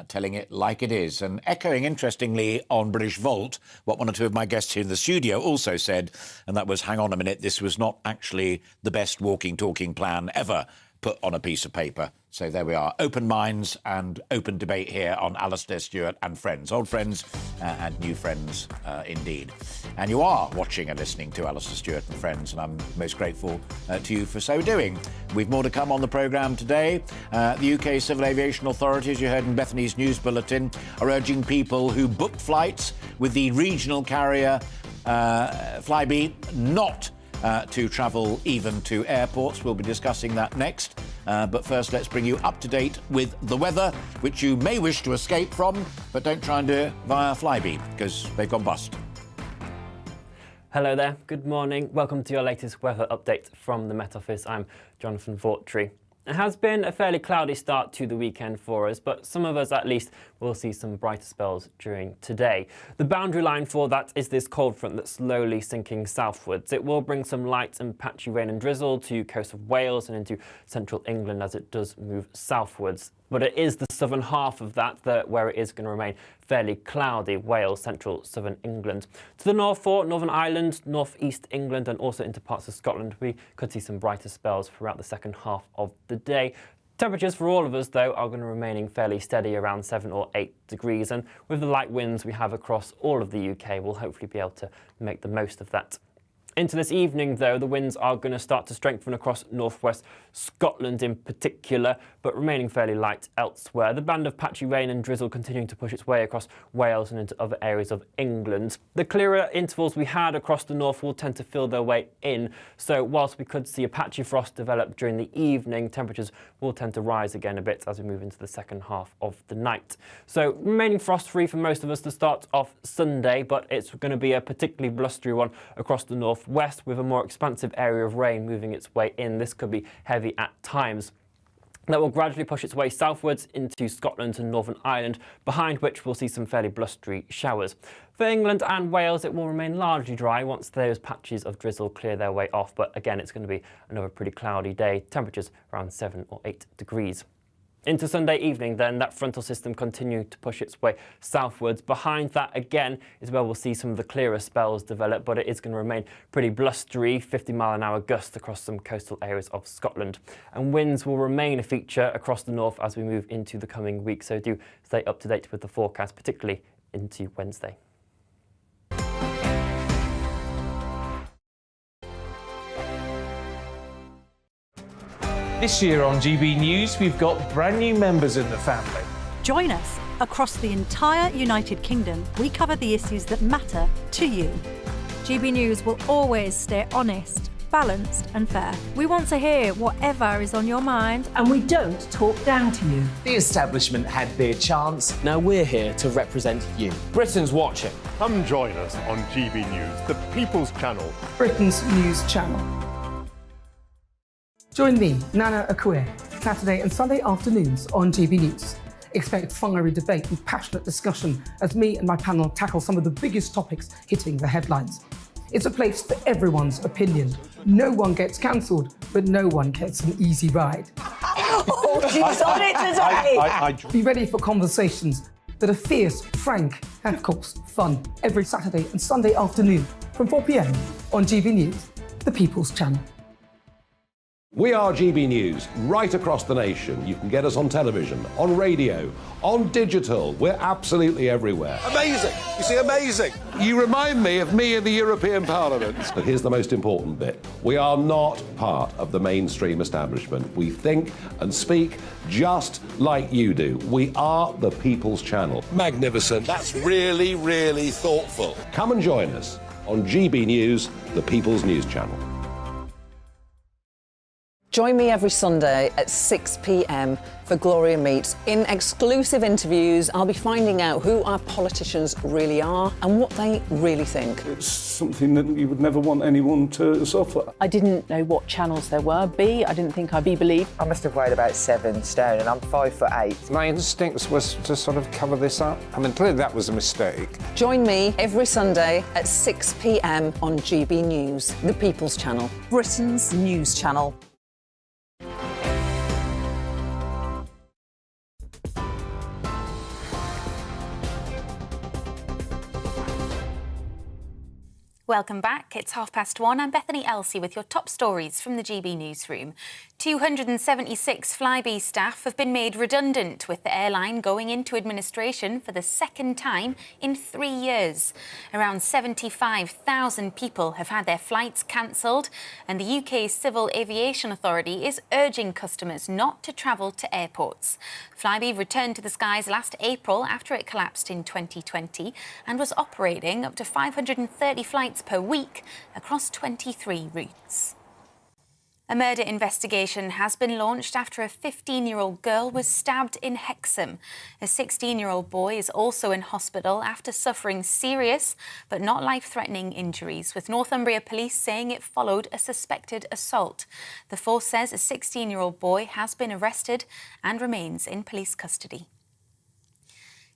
telling it like it is. And echoing, interestingly, on British Volt, what one or two of my guests here in the studio also said, and that was, hang on a minute, this was not actually the best walking, talking plan ever put on a piece of paper. So there we are, open minds and open debate here on Alastair, Stewart and friends. Old friends and new friends indeed. And you are watching and listening to Alastair, Stewart and friends, and I'm most grateful to you for so doing. We've more to come on the programme today. The UK Civil Aviation Authority, as you heard in Bethany's news bulletin, are urging people who booked flights with the regional carrier Flybe not to travel even to airports. We'll be discussing that next. But first, let's bring you up to date with the weather, which you may wish to escape from, but don't try and do it via Flybe, because they've gone bust. Hello there, good morning. Welcome to your latest weather update from the Met Office. I'm Jonathan Vaughtry. It has been a fairly cloudy start to the weekend for us, but some of us at least will see some brighter spells during today. The boundary line for that is this cold front that's slowly sinking southwards. It will bring some light and patchy rain and drizzle to coast of Wales and into central England as it does move southwards. But it is the southern half of that where it is going to remain fairly cloudy, Wales, central southern England. To the north for Northern Ireland, northeast England and also into parts of Scotland, we could see some brighter spells throughout the second half of the day. Temperatures for all of us, though, are going to remain fairly steady around 7 or 8 degrees. And with the light winds we have across all of the UK, we'll hopefully be able to make the most of that. Into this evening, though, the winds are going to start to strengthen across northwest Scotland in particular, but remaining fairly light elsewhere. The band of patchy rain and drizzle continuing to push its way across Wales and into other areas of England. The clearer intervals we had across the north will tend to fill their way in, so whilst we could see a patchy frost develop during the evening, temperatures will tend to rise again a bit as we move into the second half of the night. So remaining frost-free for most of us to start off Sunday, but it's going to be a particularly blustery one across the northwest with a more expansive area of rain moving its way in. This could be heavy at times. That will gradually push its way southwards into Scotland and Northern Ireland, behind which we'll see some fairly blustery showers. For England and Wales, it will remain largely dry once those patches of drizzle clear their way off, but again, it's going to be another pretty cloudy day, temperatures around 7 or 8 degrees. Into Sunday evening, then, that frontal system continued to push its way southwards. Behind that, again, is where we'll see some of the clearer spells develop, but it is going to remain pretty blustery, 50-mile-an-hour gusts across some coastal areas of Scotland. And winds will remain a feature across the north as we move into the coming week, so do stay up to date with the forecast, particularly into Wednesday. This year on GB News, we've got brand new members in the family. Join us. Across the entire United Kingdom, we cover the issues that matter to you. GB News will always stay honest, balanced and fair. We want to hear whatever is on your mind. And we don't talk down to you. The establishment had their chance. Now we're here to represent you. Britain's watching. Come join us on GB News, the People's Channel. Britain's news channel. Join me, Nana Akue, Saturday and Sunday afternoons on GB News. Expect fiery debate and passionate discussion as me and my panel tackle some of the biggest topics hitting the headlines. It's a place for everyone's opinion. No one gets cancelled, but no one gets an easy ride. Oh, she's on it today! Be ready for conversations that are fierce, frank, and of course, fun. Every Saturday and Sunday afternoon from 4 p.m. on GB News, the People's Channel. We are GB News, right across the nation. You can get us on television, on radio, on digital. We're absolutely everywhere. Amazing. You see, amazing. You remind me of me in the European Parliament. But here's the most important bit. We are not part of the mainstream establishment. We think and speak just like you do. We are the People's Channel. Magnificent. That's really, really thoughtful. Come and join us on GB News, the People's News Channel. Join me every Sunday at 6 p.m. for Gloria Meets. In exclusive interviews, I'll be finding out who our politicians really are and what they really think. It's something that you would never want anyone to suffer. I didn't know what channels there were. I didn't think I'd be believed. I must have weighed about 7 stone and I'm 5'8". My instincts was to sort of cover this up. I mean, clearly that was a mistake. Join me every Sunday at 6 p.m. on GB News, the People's Channel, Britain's news channel. Welcome back. It's 1:30. I'm Bethany Elsey with your top stories from the GB newsroom. 276 Flybe staff have been made redundant, with the airline going into administration for the second time in 3 years. Around 75,000 people have had their flights cancelled, and the UK's Civil Aviation Authority is urging customers not to travel to airports. Flybe returned to the skies last April after it collapsed in 2020 and was operating up to 530 flights per week across 23 routes. A murder investigation has been launched after a 15-year-old girl was stabbed in Hexham. A 16-year-old boy is also in hospital after suffering serious but not life-threatening injuries, with Northumbria Police saying it followed a suspected assault. The force says a 16-year-old boy has been arrested and remains in police custody.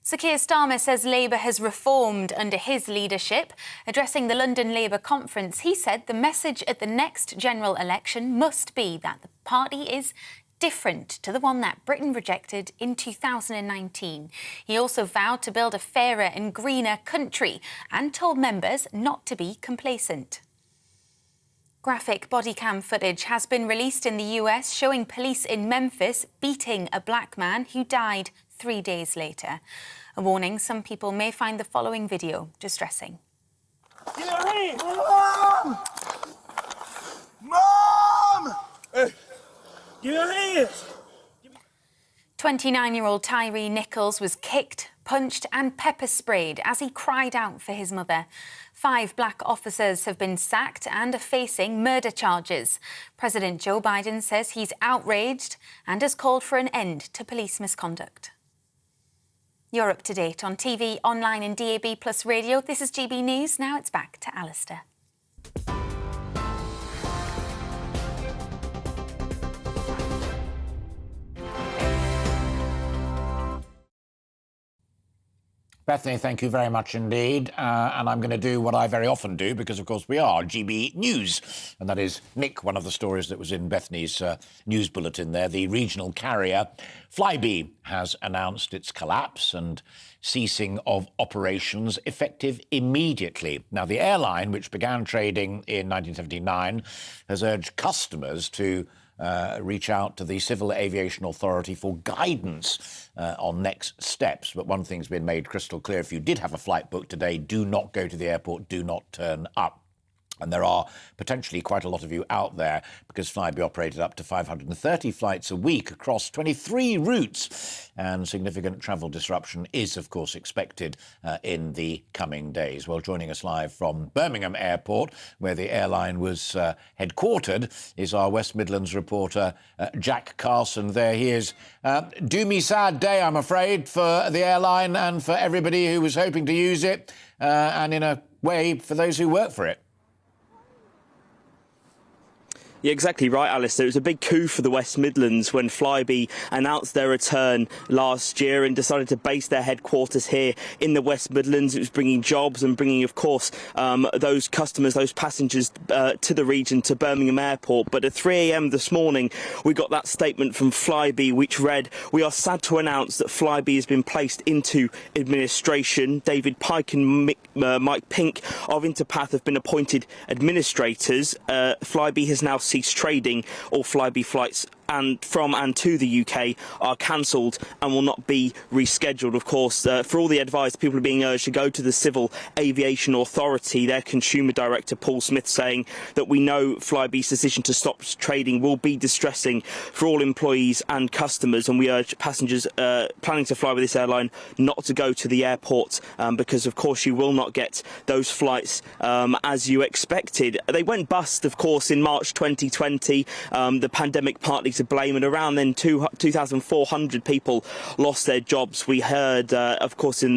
Sir Keir Starmer says Labour has reformed under his leadership. Addressing the London Labour conference, he said the message at the next general election must be that the party is different to the one that Britain rejected in 2019. He also vowed to build a fairer and greener country and told members not to be complacent. Graphic body cam footage has been released in the US showing police in Memphis beating a black man who died 3 days later. A warning, some people may find the following video distressing. Mom! Mom! Give your hands! 29-year-old Tyree Nichols was kicked, punched and pepper sprayed as he cried out for his mother. 5 black officers have been sacked and are facing murder charges. President Joe Biden says he's outraged and has called for an end to police misconduct. You're up to date on TV, online and DAB+ radio. This is GB News. Now it's back to Alastair. Bethany, thank you very much indeed. And I'm going to do what I very often do, because, of course, we are GB News. And that is nick one of the stories that was in Bethany's news bulletin there. The regional carrier Flybe has announced its collapse and ceasing of operations effective immediately. Now, the airline, which began trading in 1979, has urged customers to reach out to the Civil Aviation Authority for guidance on next steps. But one thing's been made crystal clear: if you did have a flight booked today, do not go to the airport, do not turn up. And there are potentially quite a lot of you out there, because Flybe operated up to 530 flights a week across 23 routes, and significant travel disruption is, of course, expected in the coming days. Well, joining us live from Birmingham Airport, where the airline was headquartered, is our West Midlands reporter, Jack Carson. There he is. Doomy sad day, I'm afraid, for the airline and for everybody who was hoping to use it, and in a way, for those who work for it. Yeah, exactly right, Alastair. It was a big coup for the West Midlands when Flybe announced their return last year and decided to base their headquarters here in the West Midlands. It was bringing jobs and bringing, of course, those customers, those passengers to the region, to Birmingham Airport. But at 3 a.m. this morning, we got that statement from Flybe, which read, "We are sad to announce that Flybe has been placed into administration. David Pike and Mike Pink of Interpath have been appointed administrators. Flybe has now ceased cease trading. All Flybe flights from and to the UK are cancelled and will not be rescheduled. Of course, for all the advice, people are being urged to go to the Civil Aviation Authority. Their consumer director, Paul Smith, saying that we know Flybe's decision to stop trading will be distressing for all employees and customers, and we urge passengers planning to fly with this airline not to go to the airport because, of course, you will not get those flights as you expected. They went bust, of course, in March 2020. The pandemic partly to blame, and around then 2,400 people lost their jobs. We heard, of course, in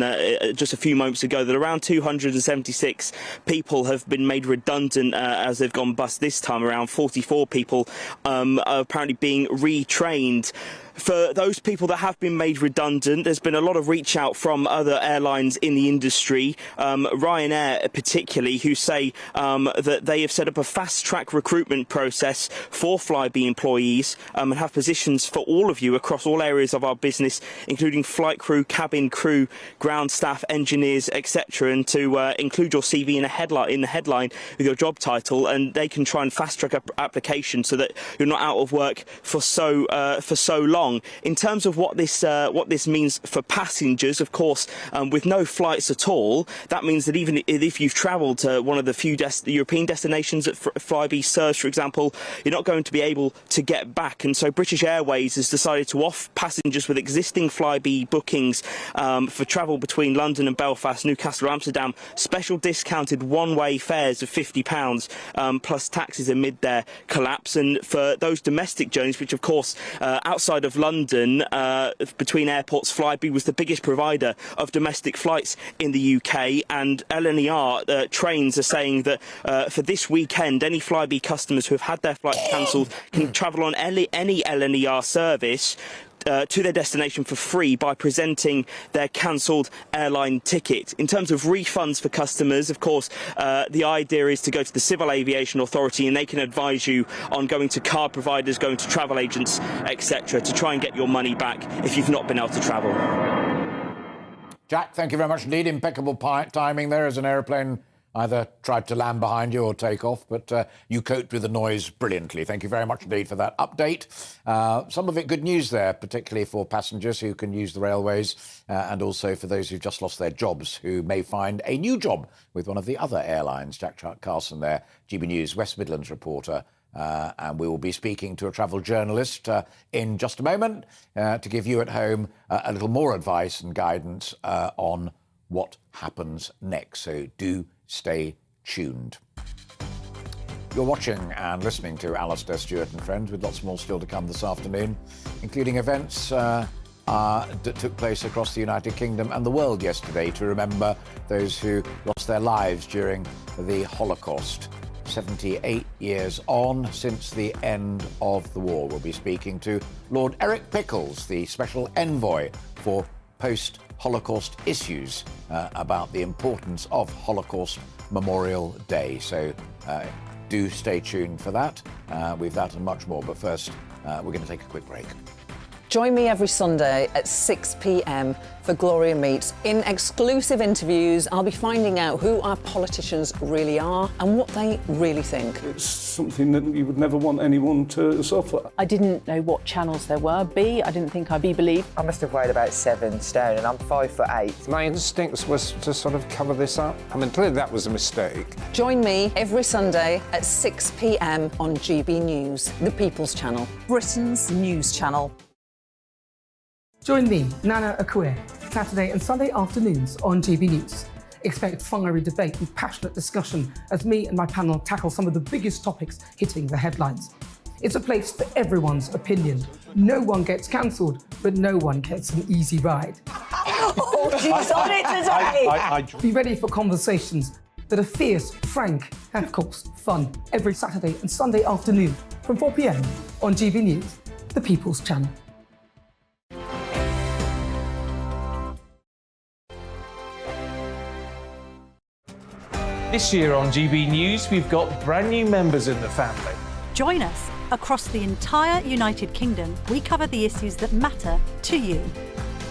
just a few moments ago that around 276 people have been made redundant as they've gone bust this time. Around 44 people are apparently being retrained. For those people that have been made redundant, there's been a lot of reach out from other airlines in the industry, Ryanair particularly, who say that they have set up a fast-track recruitment process for Flybe employees and have positions for all of you across all areas of our business, including flight crew, cabin crew, ground staff, engineers, etc., and to include your CV in the headline with your job title, and they can try and fast-track applications so that you're not out of work for so long. In terms of what this means for passengers, of course, with no flights at all, that means that even if you've travelled to one of the few European destinations that Flybe serves, for example, you're not going to be able to get back. And so British Airways has decided to offer passengers with existing Flybe bookings for travel between London and Belfast, Newcastle or Amsterdam, special discounted one-way fares of £50 plus taxes amid their collapse. And for those domestic journeys, which of course outside of London, between airports, Flybe was the biggest provider of domestic flights in the UK, and LNER trains are saying that for this weekend, any Flybe customers who have had their flights cancelled can travel on any LNER service to their destination for free by presenting their cancelled airline ticket. In terms of refunds for customers, of course, the idea is to go to the Civil Aviation Authority and they can advise you on going to card providers, going to travel agents, etc., to try and get your money back if you've not been able to travel. Jack, thank you very much indeed. Impeccable timing there as an aeroplane either tried to land behind you or take off, but you coped with the noise brilliantly. Thank you very much indeed for that update. Some of it good news there, particularly for passengers who can use the railways and also for those who've just lost their jobs, who may find a new job with one of the other airlines. Jack Carson there, GB News West Midlands reporter. And we will be speaking to a travel journalist in just a moment to give you at home a little more advice and guidance on what happens next. So do stay tuned. You're watching and listening to Alastair, Stewart and Friends, with lots more still to come this afternoon, including events that took place across the United Kingdom and the world yesterday to remember those who lost their lives during the Holocaust. 78 years on since the end of the war. We'll be speaking to Lord Eric Pickles, the Special Envoy for Post-Holocaust Issues, about the importance of Holocaust Memorial Day. So do stay tuned for that. We've that and much more. But first, we're going to take a quick break. Join me every Sunday at 6 p.m. for Gloria Meets. In exclusive interviews, I'll be finding out who our politicians really are and what they really think. It's something that you would never want anyone to suffer. I didn't know what channels there were. B, I didn't think I'd be believed. I must have weighed about 7 stone and I'm 5'8". My instincts was to sort of cover this up. I mean, clearly that was a mistake. Join me every Sunday at 6 p.m. on GB News, the People's Channel, Britain's news channel. Join me, Nana Akue, Saturday and Sunday afternoons on GB News. Expect fiery debate and passionate discussion as me and my panel tackle some of the biggest topics hitting the headlines. It's a place for everyone's opinion. No one gets cancelled, but no one gets an easy ride. Oh, she's on it today! Be ready for conversations that are fierce, frank, and of course, fun. Every Saturday and Sunday afternoon from 4 p.m. on GB News, the People's Channel. This year on GB News, we've got brand new members in the family. Join us. Across the entire United Kingdom, we cover the issues that matter to you.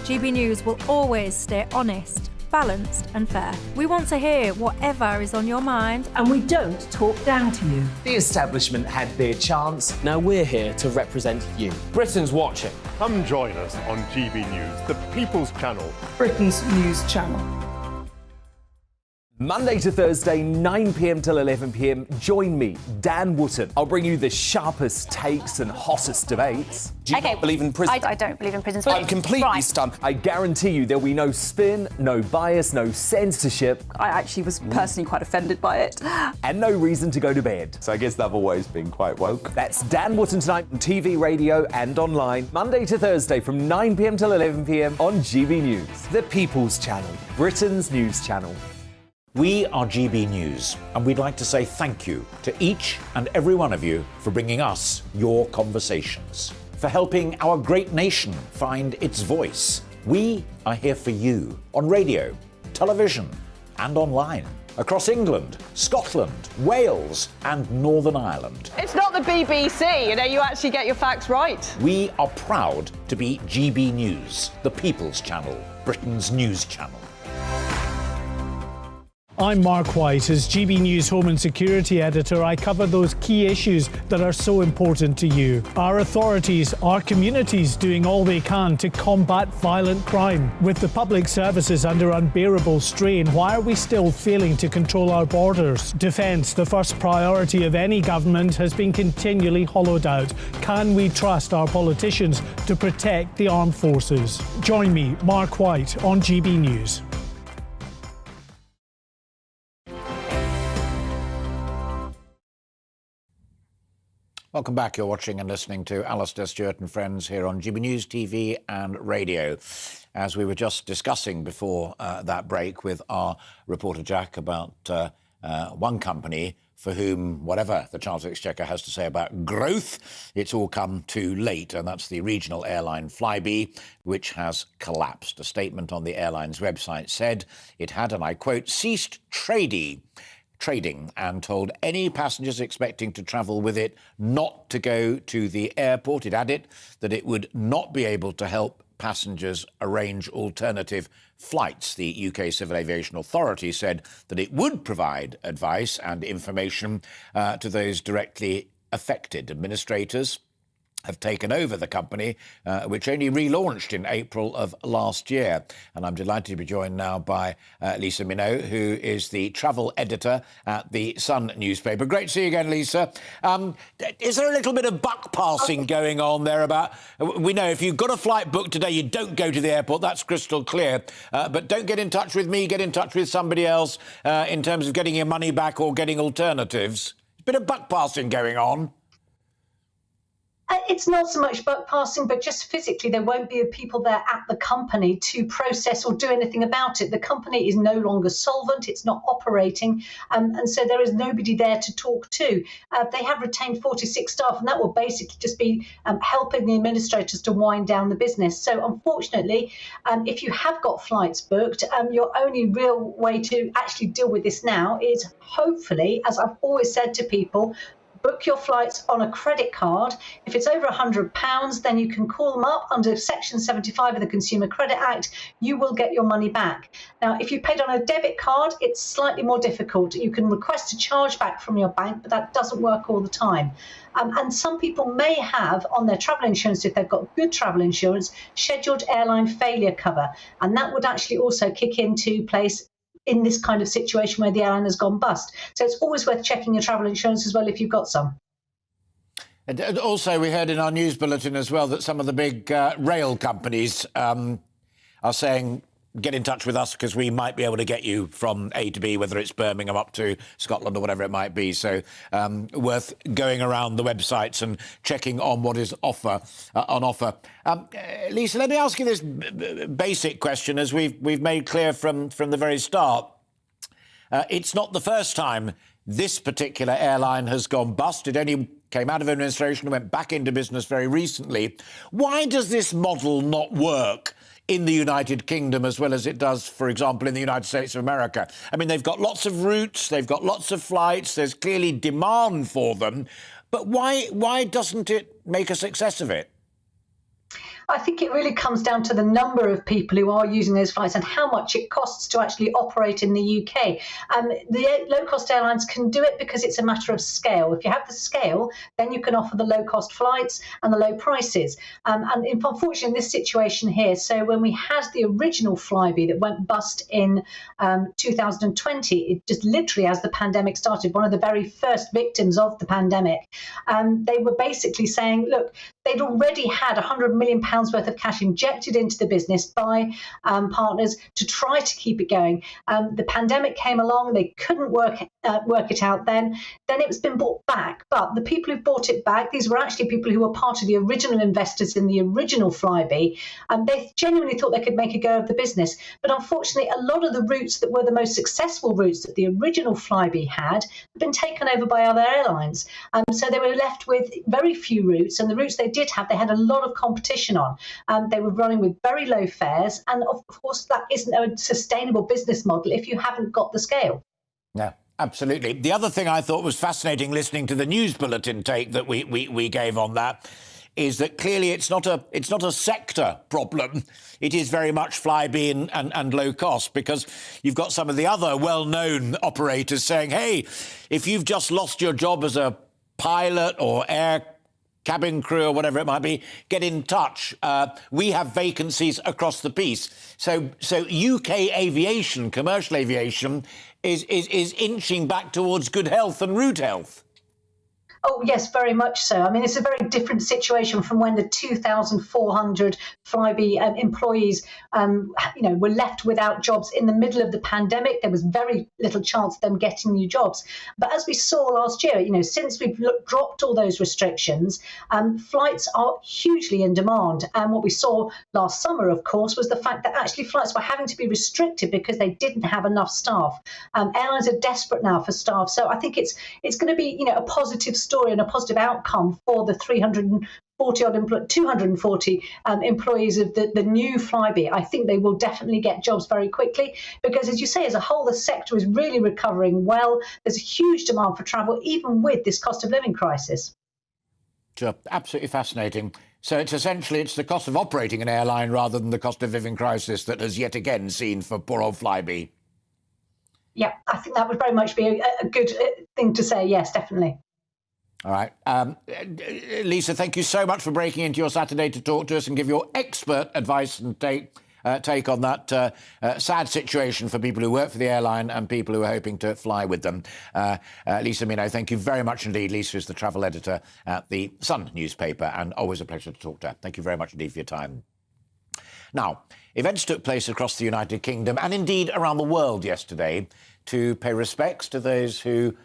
GB News will always stay honest, balanced and fair. We want to hear whatever is on your mind. And we don't talk down to you. The establishment had their chance. Now we're here to represent you. Britain's watching. Come join us on GB News, the People's Channel. Britain's news channel. Monday to Thursday, 9 p.m. till 11 p.m. Join me, Dan Wootton. I'll bring you the sharpest takes and hottest debates. Do you not believe in prisons? I don't believe in prisons. I'm completely stunned. I guarantee you there'll be no spin, no bias, no censorship. I actually was personally quite offended by it. And no reason to go to bed. So I guess they've always been quite woke. That's Dan Wootton tonight on TV, radio and online. Monday to Thursday from 9 p.m. till 11 p.m. on GB News. The People's Channel, Britain's news channel. We are GB News, and we'd like to say thank you to each and every one of you for bringing us your conversations, for helping our great nation find its voice. We are here for you on radio, television, and online, across England, Scotland, Wales, and Northern Ireland. It's not the BBC, you actually get your facts right. We are proud to be GB News, the People's Channel, Britain's news channel. I'm Mark White. As GB News Home and Security Editor, I cover those key issues that are so important to you. Our authorities, our communities doing all they can to combat violent crime. With the public services under unbearable strain, why are we still failing to control our borders? Defence, the first priority of any government, has been continually hollowed out. Can we trust our politicians to protect the armed forces? Join me, Mark White, on GB News. Welcome back. You're watching and listening to Alastair, Stewart and Friends here on GB News TV and radio. As we were just discussing before that break with our reporter Jack about one company for whom whatever the Chancellor of the Exchequer has to say about growth, it's all come too late, and that's the regional airline Flybe, which has collapsed. A statement on the airline's website said it had, and I quote, ceased trading and told any passengers expecting to travel with it not to go to the airport. It added that it would not be able to help passengers arrange alternative flights. The UK Civil Aviation Authority said that it would provide advice and information to those directly affected. Administrators have taken over the company, which only relaunched in April of last year. And I'm delighted to be joined now by Lisa Minot, who is the travel editor at the Sun newspaper. Great to see you again, Lisa. Is there a little bit of buck passing going on there about... We know if you've got a flight booked today, you don't go to the airport. That's crystal clear. But don't get in touch with me, get in touch with somebody else in terms of getting your money back or getting alternatives. A bit of buck passing going on. It's not so much buck passing, but just physically there won't be people there at the company to process or do anything about it. The company is no longer solvent, it's not operating, and so there is nobody there to talk to. They have retained 46 staff, and that will basically just be helping the administrators to wind down the business. So unfortunately, if you have got flights booked, your only real way to actually deal with this now is hopefully, as I've always said to people, book your flights on a credit card. If it's over £100, then you can call them up under Section 75 of the Consumer Credit Act. You will get your money back. Now, if you paid on a debit card, it's slightly more difficult. You can request a chargeback from your bank, but that doesn't work all the time. And some people may have on their travel insurance, if they've got good travel insurance, scheduled airline failure cover. And that would actually also kick into place in this kind of situation where the airline has gone bust. So it's always worth checking your travel insurance as well if you've got some. And also, we heard in our news bulletin as well that some of the big rail companies are saying, get in touch with us because we might be able to get you from A to B, whether it's Birmingham up to Scotland or whatever it might be. So worth going around the websites and checking on what is on offer. Lisa, let me ask you this basic question, as we've made clear from the very start. It's not the first time this particular airline has gone bust. It only came out of administration and went back into business very recently. Why does this model not work in the United Kingdom as well as it does, for example, in the United States of America? I mean, they've got lots of routes, they've got lots of flights, there's clearly demand for them. But why doesn't it make a success of it? I think it really comes down to the number of people who are using those flights and how much it costs to actually operate in the UK. The low-cost airlines can do it because it's a matter of scale. If you have the scale, then you can offer the low-cost flights and the low prices. And unfortunately, in this situation here, so when we had the original Flybe that went bust in 2020, it just literally, as the pandemic started, one of the very first victims of the pandemic, they were basically saying, look, they'd already had £100 million worth of cash injected into the business by partners to try to keep it going. The pandemic came along, they couldn't work it out then it's been bought back. But the people who bought it back, these were actually people who were part of the original investors in the original Flybe. They genuinely thought they could make a go of the business. But unfortunately, a lot of the routes that were the most successful routes that the original Flybe had been taken over by other airlines. So they were left with very few routes, and the routes they did have, they had a lot of competition on. They were running with very low fares, and of course that isn't a sustainable business model if you haven't got the scale. Yeah, absolutely. The other thing I thought was fascinating listening to the news bulletin take that we gave on that is that clearly it's not a sector problem. It is very much Flybe and low cost, because you've got some of the other well-known operators saying, hey, if you've just lost your job as a pilot or air cabin crew or whatever it might be, get in touch. We have vacancies across the piece. So UK aviation, commercial aviation, is inching back towards good health and route health. Oh, yes, very much so. I mean, it's a very different situation from when the 2,400 Flybe employees, were left without jobs in the middle of the pandemic. There was very little chance of them getting new jobs. But as we saw last year, since we've dropped all those restrictions, flights are hugely in demand. And what we saw last summer, of course, was the fact that actually flights were having to be restricted because they didn't have enough staff. Airlines are desperate now for staff. So I think it's going to be, a positive story and a positive outcome for the 240 employees of the new Flybe. I think they will definitely get jobs very quickly because, as you say, as a whole, the sector is really recovering well. There's a huge demand for travel, even with this cost of living crisis. Sure, absolutely fascinating. So it's the cost of operating an airline rather than the cost of living crisis that has yet again seen for poor old Flybe. Yeah, I think that would very much be a good thing to say. Yes, definitely. All right. Lisa, thank you so much for breaking into your Saturday to talk to us and give your expert advice and take on that sad situation for people who work for the airline and people who are hoping to fly with them. Lisa Mino, thank you very much indeed. Lisa is the travel editor at the Sun newspaper, and always a pleasure to talk to her. Thank you very much indeed for your time. Now, events took place across the United Kingdom and indeed around the world yesterday to pay respects to those who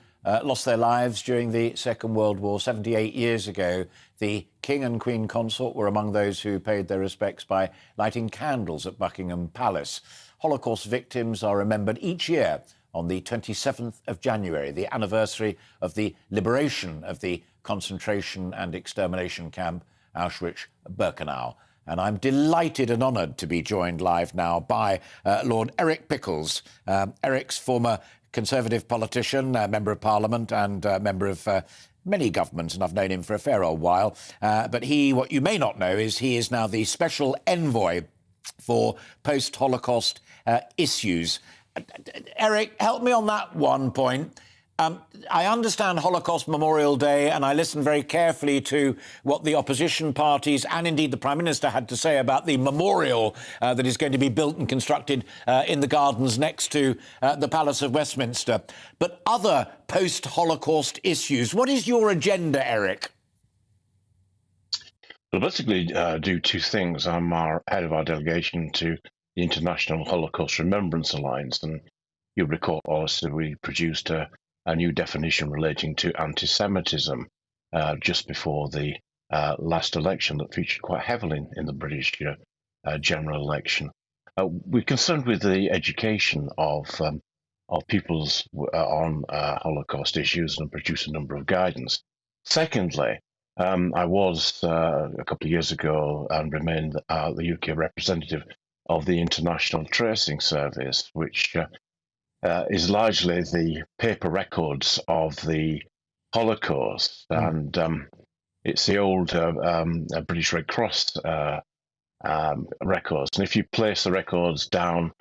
lost their lives during the Second World War 78 years ago. The King and Queen Consort were among those who paid their respects by lighting candles at Buckingham Palace. Holocaust victims are remembered each year on the 27th of January, the anniversary of the liberation of the concentration and extermination camp Auschwitz-Birkenau. And I'm delighted and honoured to be joined live now by Lord Eric Pickles. Eric's former Conservative politician, Member of Parliament and member of many governments, and I've known him for a fair old while. But what you may not know is he is now the Special Envoy for post-Holocaust issues. Eric, help me on that one point. I understand Holocaust Memorial Day, and I listened very carefully to what the opposition parties and indeed the Prime Minister had to say about the memorial that is going to be built and constructed in the gardens next to the Palace of Westminster. But other post-Holocaust issues, what is your agenda, Eric? Well, basically do two things. I'm head of our delegation to the International Holocaust Remembrance Alliance, and you'll recall also we produced a new definition relating to anti-Semitism just before the last election that featured quite heavily in the British general election. We're concerned with the education of peoples on Holocaust issues and produce a number of guidance. Secondly, I was a couple of years ago and remained the UK representative of the International Tracing Service, which is largely the paper records of the Holocaust, and it's the old British Red Cross records. And if you place the records down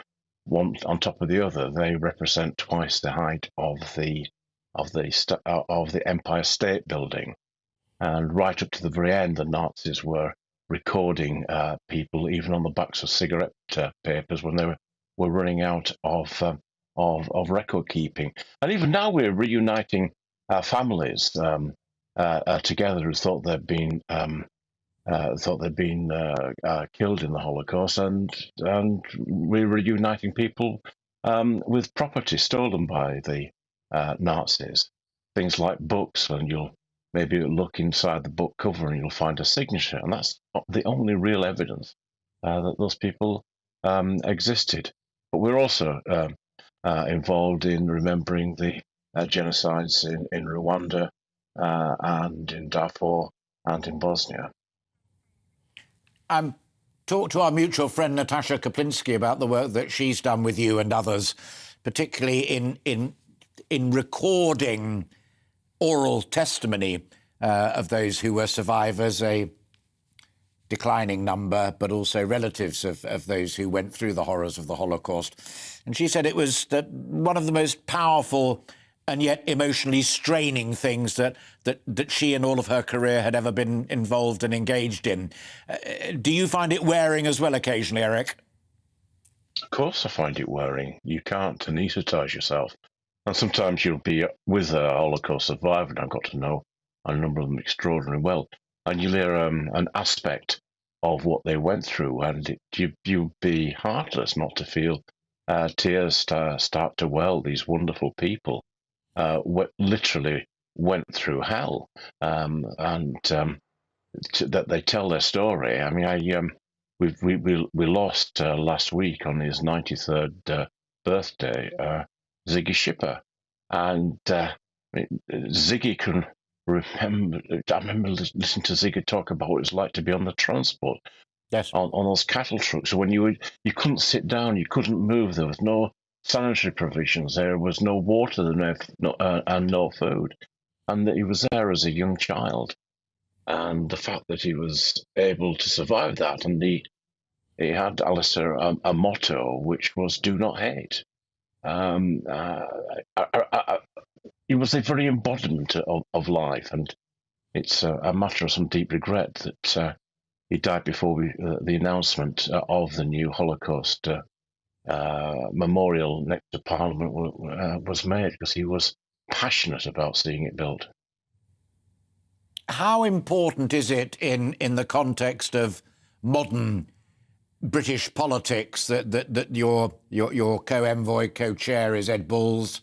one on top of the other, they represent twice the height of the Empire State Building. And right up to the very end, the Nazis were recording people, even on the backs of cigarette papers, when they were running out of record keeping. And even now, we're reuniting families together who thought they'd been killed in the Holocaust, and we're reuniting people with property stolen by the Nazis. Things like books, and you'll maybe look inside the book cover and you'll find a signature, and that's not the only real evidence that those people existed. But we're also involved in remembering the genocides in Rwanda and in Darfur and in Bosnia. Talk to our mutual friend Natasha Kaplinsky about the work that she's done with you and others, particularly in recording oral testimony of those who were survivors, a declining number, but also relatives of those who went through the horrors of the Holocaust. And she said it was one of the most powerful and yet emotionally straining things that she and all of her career had ever been involved and engaged in. Do you find it wearing as well occasionally, Eric? Of course I find it wearing. You can't anaesthetise yourself. And sometimes you'll be with a Holocaust survivor, and I've got to know a number of them extraordinarily well, and you'll hear an aspect of what they went through, and you'd be heartless not to feel tears start to well. These wonderful people literally went through hell, and that they tell their story. I mean, we lost last week on his 93rd birthday, Ziggy Shipper, and Ziggy can remember. I remember listening to Ziggy talk about what it was like to be on the transport. Yes. On those cattle trucks, when you couldn't sit down, you couldn't move. There was no sanitary provisions. There was no water, and no food, and that he was there as a young child. And the fact that he was able to survive that, and he had, Alastair, a motto which was "Do not hate." He was a very embodiment of life, and it's a matter of some deep regret that he died before the announcement of the new Holocaust memorial next to Parliament was made, because he was passionate about seeing it built. How important is it in the context of modern British politics that your co-envoy, co-chair is Ed Balls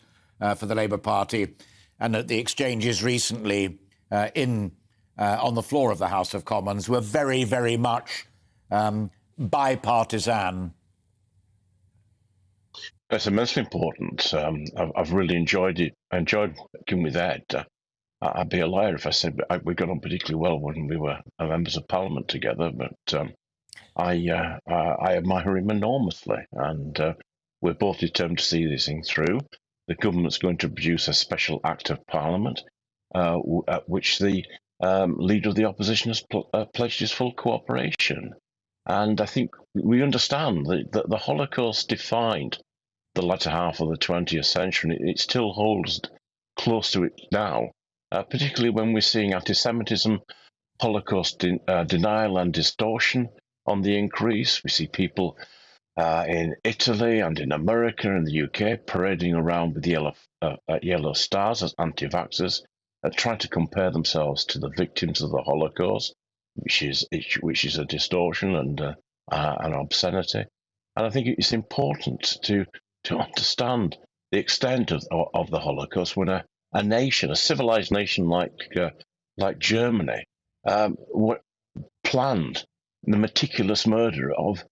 for the Labour Party, and that the exchanges recently on the floor of the House of Commons were very, very much bipartisan? It's immensely important. I've really enjoyed it. I enjoyed working with Ed. I'd be a liar if I said we got on particularly well when we were members of Parliament together, but I admire him enormously, and we're both determined to see this thing through. The government's going to produce a special Act of Parliament, at which the Leader of the Opposition has pledged his full cooperation. And I think we understand that the Holocaust defined the latter half of the 20th century, and it still holds close to it now, particularly when we're seeing anti-Semitism, Holocaust denial and distortion on the increase. We see people in Italy and in America and the UK parading around with yellow stars as anti-vaxxers, trying to compare themselves to the victims of the Holocaust, which is a distortion and an obscenity. And I think it's important to understand the extent of the Holocaust when a nation, a civilized nation like Germany, planned the meticulous murder of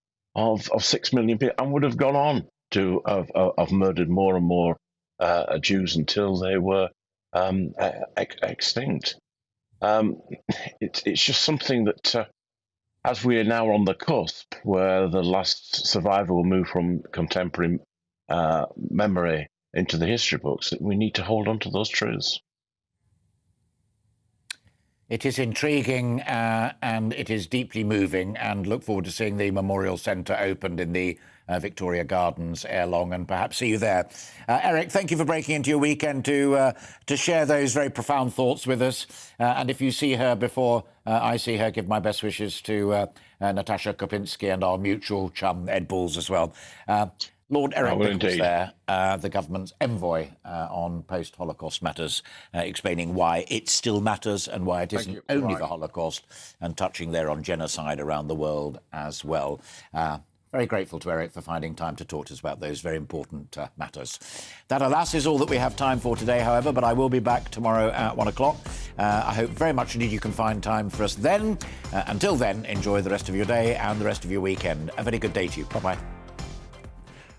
6 million people, and would have gone on to have murdered more and more Jews until they were extinct. It's just something that, as we are now on the cusp, where the last survivor will move from contemporary memory into the history books, that we need to hold on to those truths. It is intriguing and it is deeply moving, and look forward to seeing the Memorial Centre opened in the Victoria Gardens ere long, and perhaps see you there. Eric, thank you for breaking into your weekend to share those very profound thoughts with us. And if you see her before I see her, give my best wishes to Natasha Kopinski and our mutual chum, Ed Balls, as well. Lord Eric Nichols there, the government's envoy on post-Holocaust matters, explaining why it still matters and why it isn't only the Holocaust, and touching there on genocide around the world as well. Very grateful to Eric for finding time to talk to us about those very important matters. That, alas, is all that we have time for today, however, but I will be back tomorrow at 1 o'clock. I hope very much indeed you can find time for us then. Until then, enjoy the rest of your day and the rest of your weekend. A very good day to you. Bye-bye.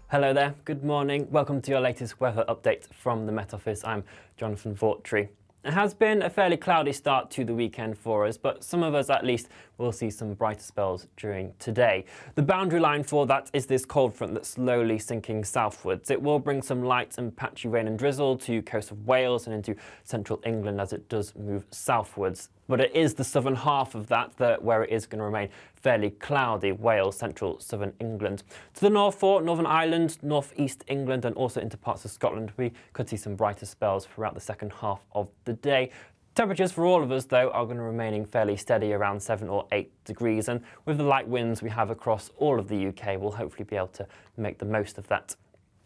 Hello there, good morning. Welcome to your latest weather update from the Met Office. I'm Jonathan Vaughtry. It has been a fairly cloudy start to the weekend for us, but some of us at least will see some brighter spells during today. The boundary line for that is this cold front that's slowly sinking southwards. It will bring some light and patchy rain and drizzle to coast of Wales and into central England as it does move southwards. But it is the southern half of that where it is going to remain fairly cloudy, Wales, central southern England. To the north for Northern Ireland, north-east England and also into parts of Scotland, we could see some brighter spells throughout the second half of the day. Temperatures for all of us, though, are going to remaining fairly steady around 7 or 8 degrees, and with the light winds we have across all of the UK, we'll hopefully be able to make the most of that.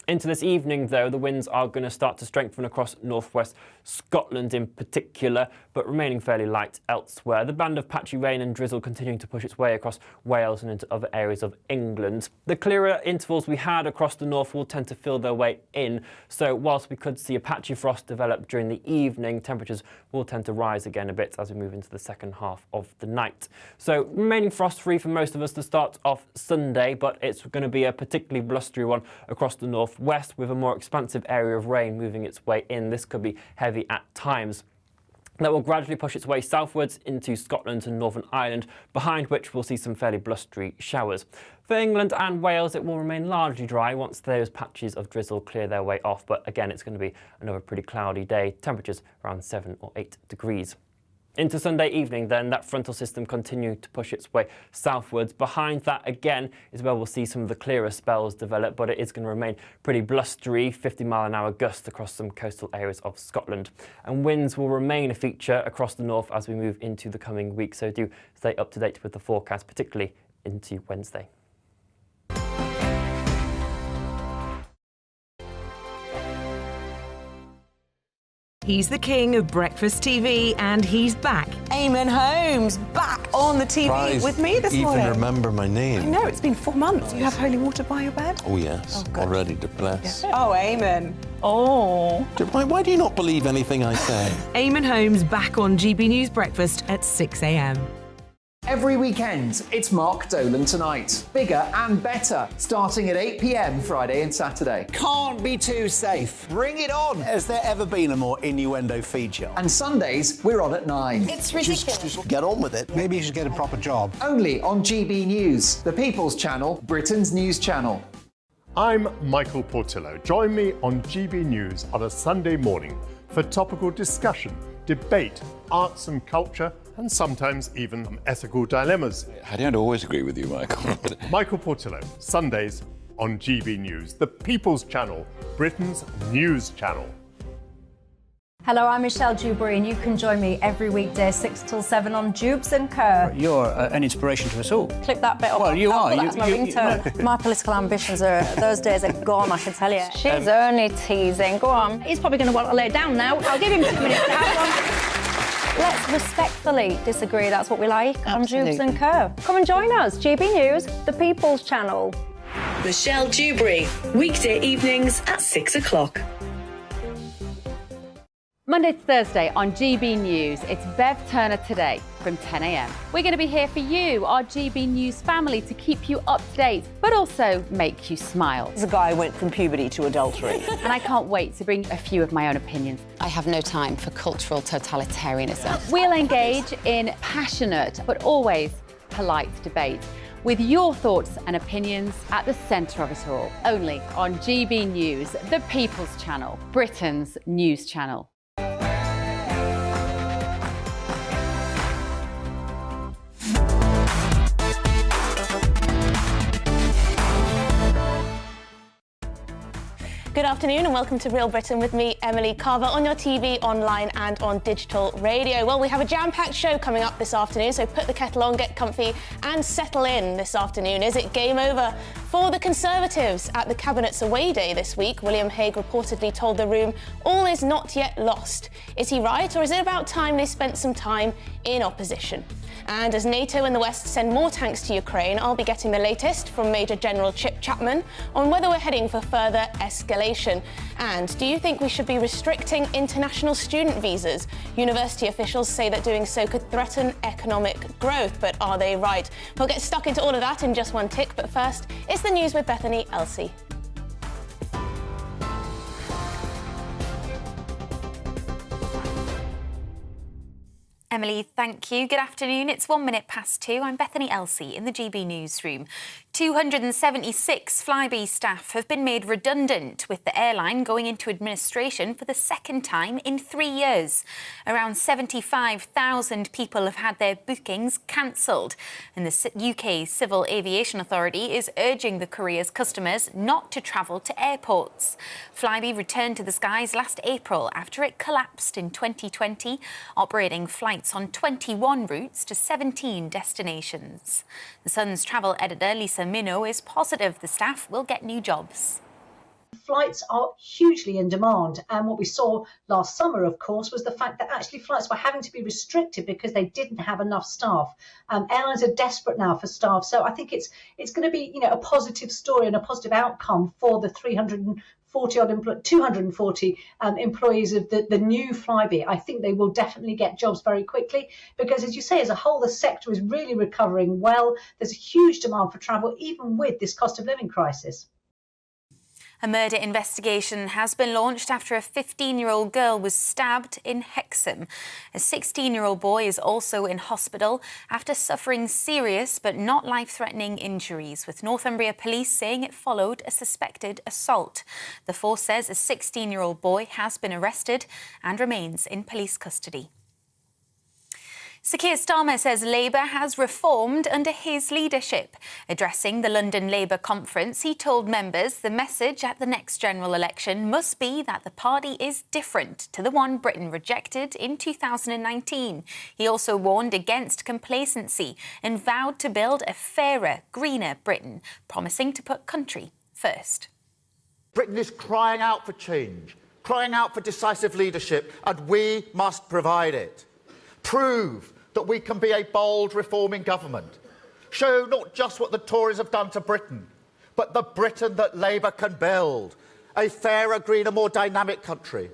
Into this evening, though, the winds are going to start to strengthen across northwest Scotland in particular, but remaining fairly light elsewhere. The band of patchy rain and drizzle continuing to push its way across Wales and into other areas of England. The clearer intervals we had across the north will tend to fill their way in, so whilst we could see a patchy frost develop during the evening, temperatures will tend to rise again a bit as we move into the second half of the night. So remaining frost-free for most of us to start off Sunday, but it's going to be a particularly blustery one across the northwest with a more expansive area of rain moving its way in. This could be heavy at times. That will gradually push its way southwards into Scotland and Northern Ireland, behind which we'll see some fairly blustery showers. For England and Wales, it will remain largely dry once those patches of drizzle clear their way off, but again, it's going to be another pretty cloudy day, temperatures around 7 or 8 degrees. Into Sunday evening, then, that frontal system continued to push its way southwards. Behind that, again, is where we'll see some of the clearer spells develop, but it is going to remain pretty blustery, 50-mile-an-hour gusts across some coastal areas of Scotland. And winds will remain a feature across the north as we move into the coming week, so do stay up to date with the forecast, particularly into Wednesday. He's the king of breakfast TV, and he's back. Eamon Holmes, back on the TV Surprised with me this morning. Even remember my name. I know, it's been 4 months. You have holy water by your bed? Oh, yes. Oh, already to bless. Yeah. Oh, Eamon. Oh. Why do you not believe anything I say? Eamon Holmes back on GB News Breakfast at 6 a.m. Every weekend, it's Mark Dolan Tonight. Bigger and better, starting at 8 p.m. Friday and Saturday. Can't be too safe. Bring it on. Has there ever been a more innuendo feature? And Sundays, we're on at 9. It's ridiculous. Just get on with it. Maybe you should get a proper job. Only on GB News, the People's Channel, Britain's news channel. I'm Michael Portillo. Join me on GB News on a Sunday morning for topical discussion, debate, arts and culture, and sometimes even ethical dilemmas. I don't always agree with you, Michael. Michael Portillo, Sundays on GB News, the People's Channel, Britain's news channel. Hello, I'm Michelle Dewberry, and you can join me every weekday 6 till 7 on Jubes and Kerr. You're an inspiration to us all. Click that bit up. Well, you are. That's my ringtone. My political ambitions are, those days are gone, I can tell you. She's only teasing. Go on. He's probably going to want to lay down now. I'll give him 2 minutes to have one. Let's respectfully disagree. That's what we like on Jubes and Kerr. Come and join us. GB News, the People's Channel. Michelle Dewberry, weekday evenings at 6 o'clock. Monday to Thursday on GB News, it's Bev Turner Today from 10 a.m. We're going to be here for you, our GB News family, to keep you up to date, but also make you smile. The guy went from puberty to adultery. And I can't wait to bring a few of my own opinions. I have no time for cultural totalitarianism. We'll engage in passionate, but always polite debate, with your thoughts and opinions at the centre of it all. Only on GB News, the People's Channel, Britain's news channel. Good afternoon and welcome to Real Britain with me, Emily Carver, on your TV, online and on digital radio. Well, we have a jam-packed show coming up this afternoon, so put the kettle on, get comfy and settle in this afternoon. Is it game over for the Conservatives at the Cabinet's away day this week? William Hague reportedly told The Room all is not yet lost. Is he right, or is it about time they spent some time in opposition? And as NATO and the West send more tanks to Ukraine, I'll be getting the latest from Major General Chip Chapman on whether we're heading for further escalation. And do you think we should be restricting international student visas? University officials say that doing so could threaten economic growth, but are they right? We'll get stuck into all of that in just one tick, but first, it's the news with Bethany Elsey. Emily, thank you. Good afternoon. It's 1 minute past 2. I'm Bethany Elsey in the GB newsroom. 276 Flybe staff have been made redundant, with the airline going into administration for the second time in 3 years. Around 75,000 people have had their bookings cancelled, and the UK Civil Aviation Authority is urging the courier's customers not to travel to airports. Flybe returned to the skies last April after it collapsed in 2020, operating flights on 21 routes to 17 destinations. The Sun's travel editor Lisa Minow is positive the staff will get new jobs. Flights are hugely in demand, and what we saw last summer, of course, was the fact that actually flights were having to be restricted because they didn't have enough staff. Airlines are desperate now for staff, so I think it's going to be, a positive story and a positive outcome for the 240 employees of the new Flybe. I think they will definitely get jobs very quickly because, as you say, as a whole, the sector is really recovering well. There's a huge demand for travel, even with this cost of living crisis. A murder investigation has been launched after a 15-year-old girl was stabbed in Hexham. A 16-year-old boy is also in hospital after suffering serious but not life-threatening injuries, with Northumbria Police saying it followed a suspected assault. The force says a 16-year-old boy has been arrested and remains in police custody. Sir Keir Starmer says Labour has reformed under his leadership. Addressing the London Labour conference, he told members the message at the next general election must be that the party is different to the one Britain rejected in 2019. He also warned against complacency and vowed to build a fairer, greener Britain, promising to put country first. Britain is crying out for change, crying out for decisive leadership, and we must provide it. Prove that we can be a bold, reforming government. Show not just what the Tories have done to Britain, but the Britain that Labour can build. A fairer, greener, more dynamic country.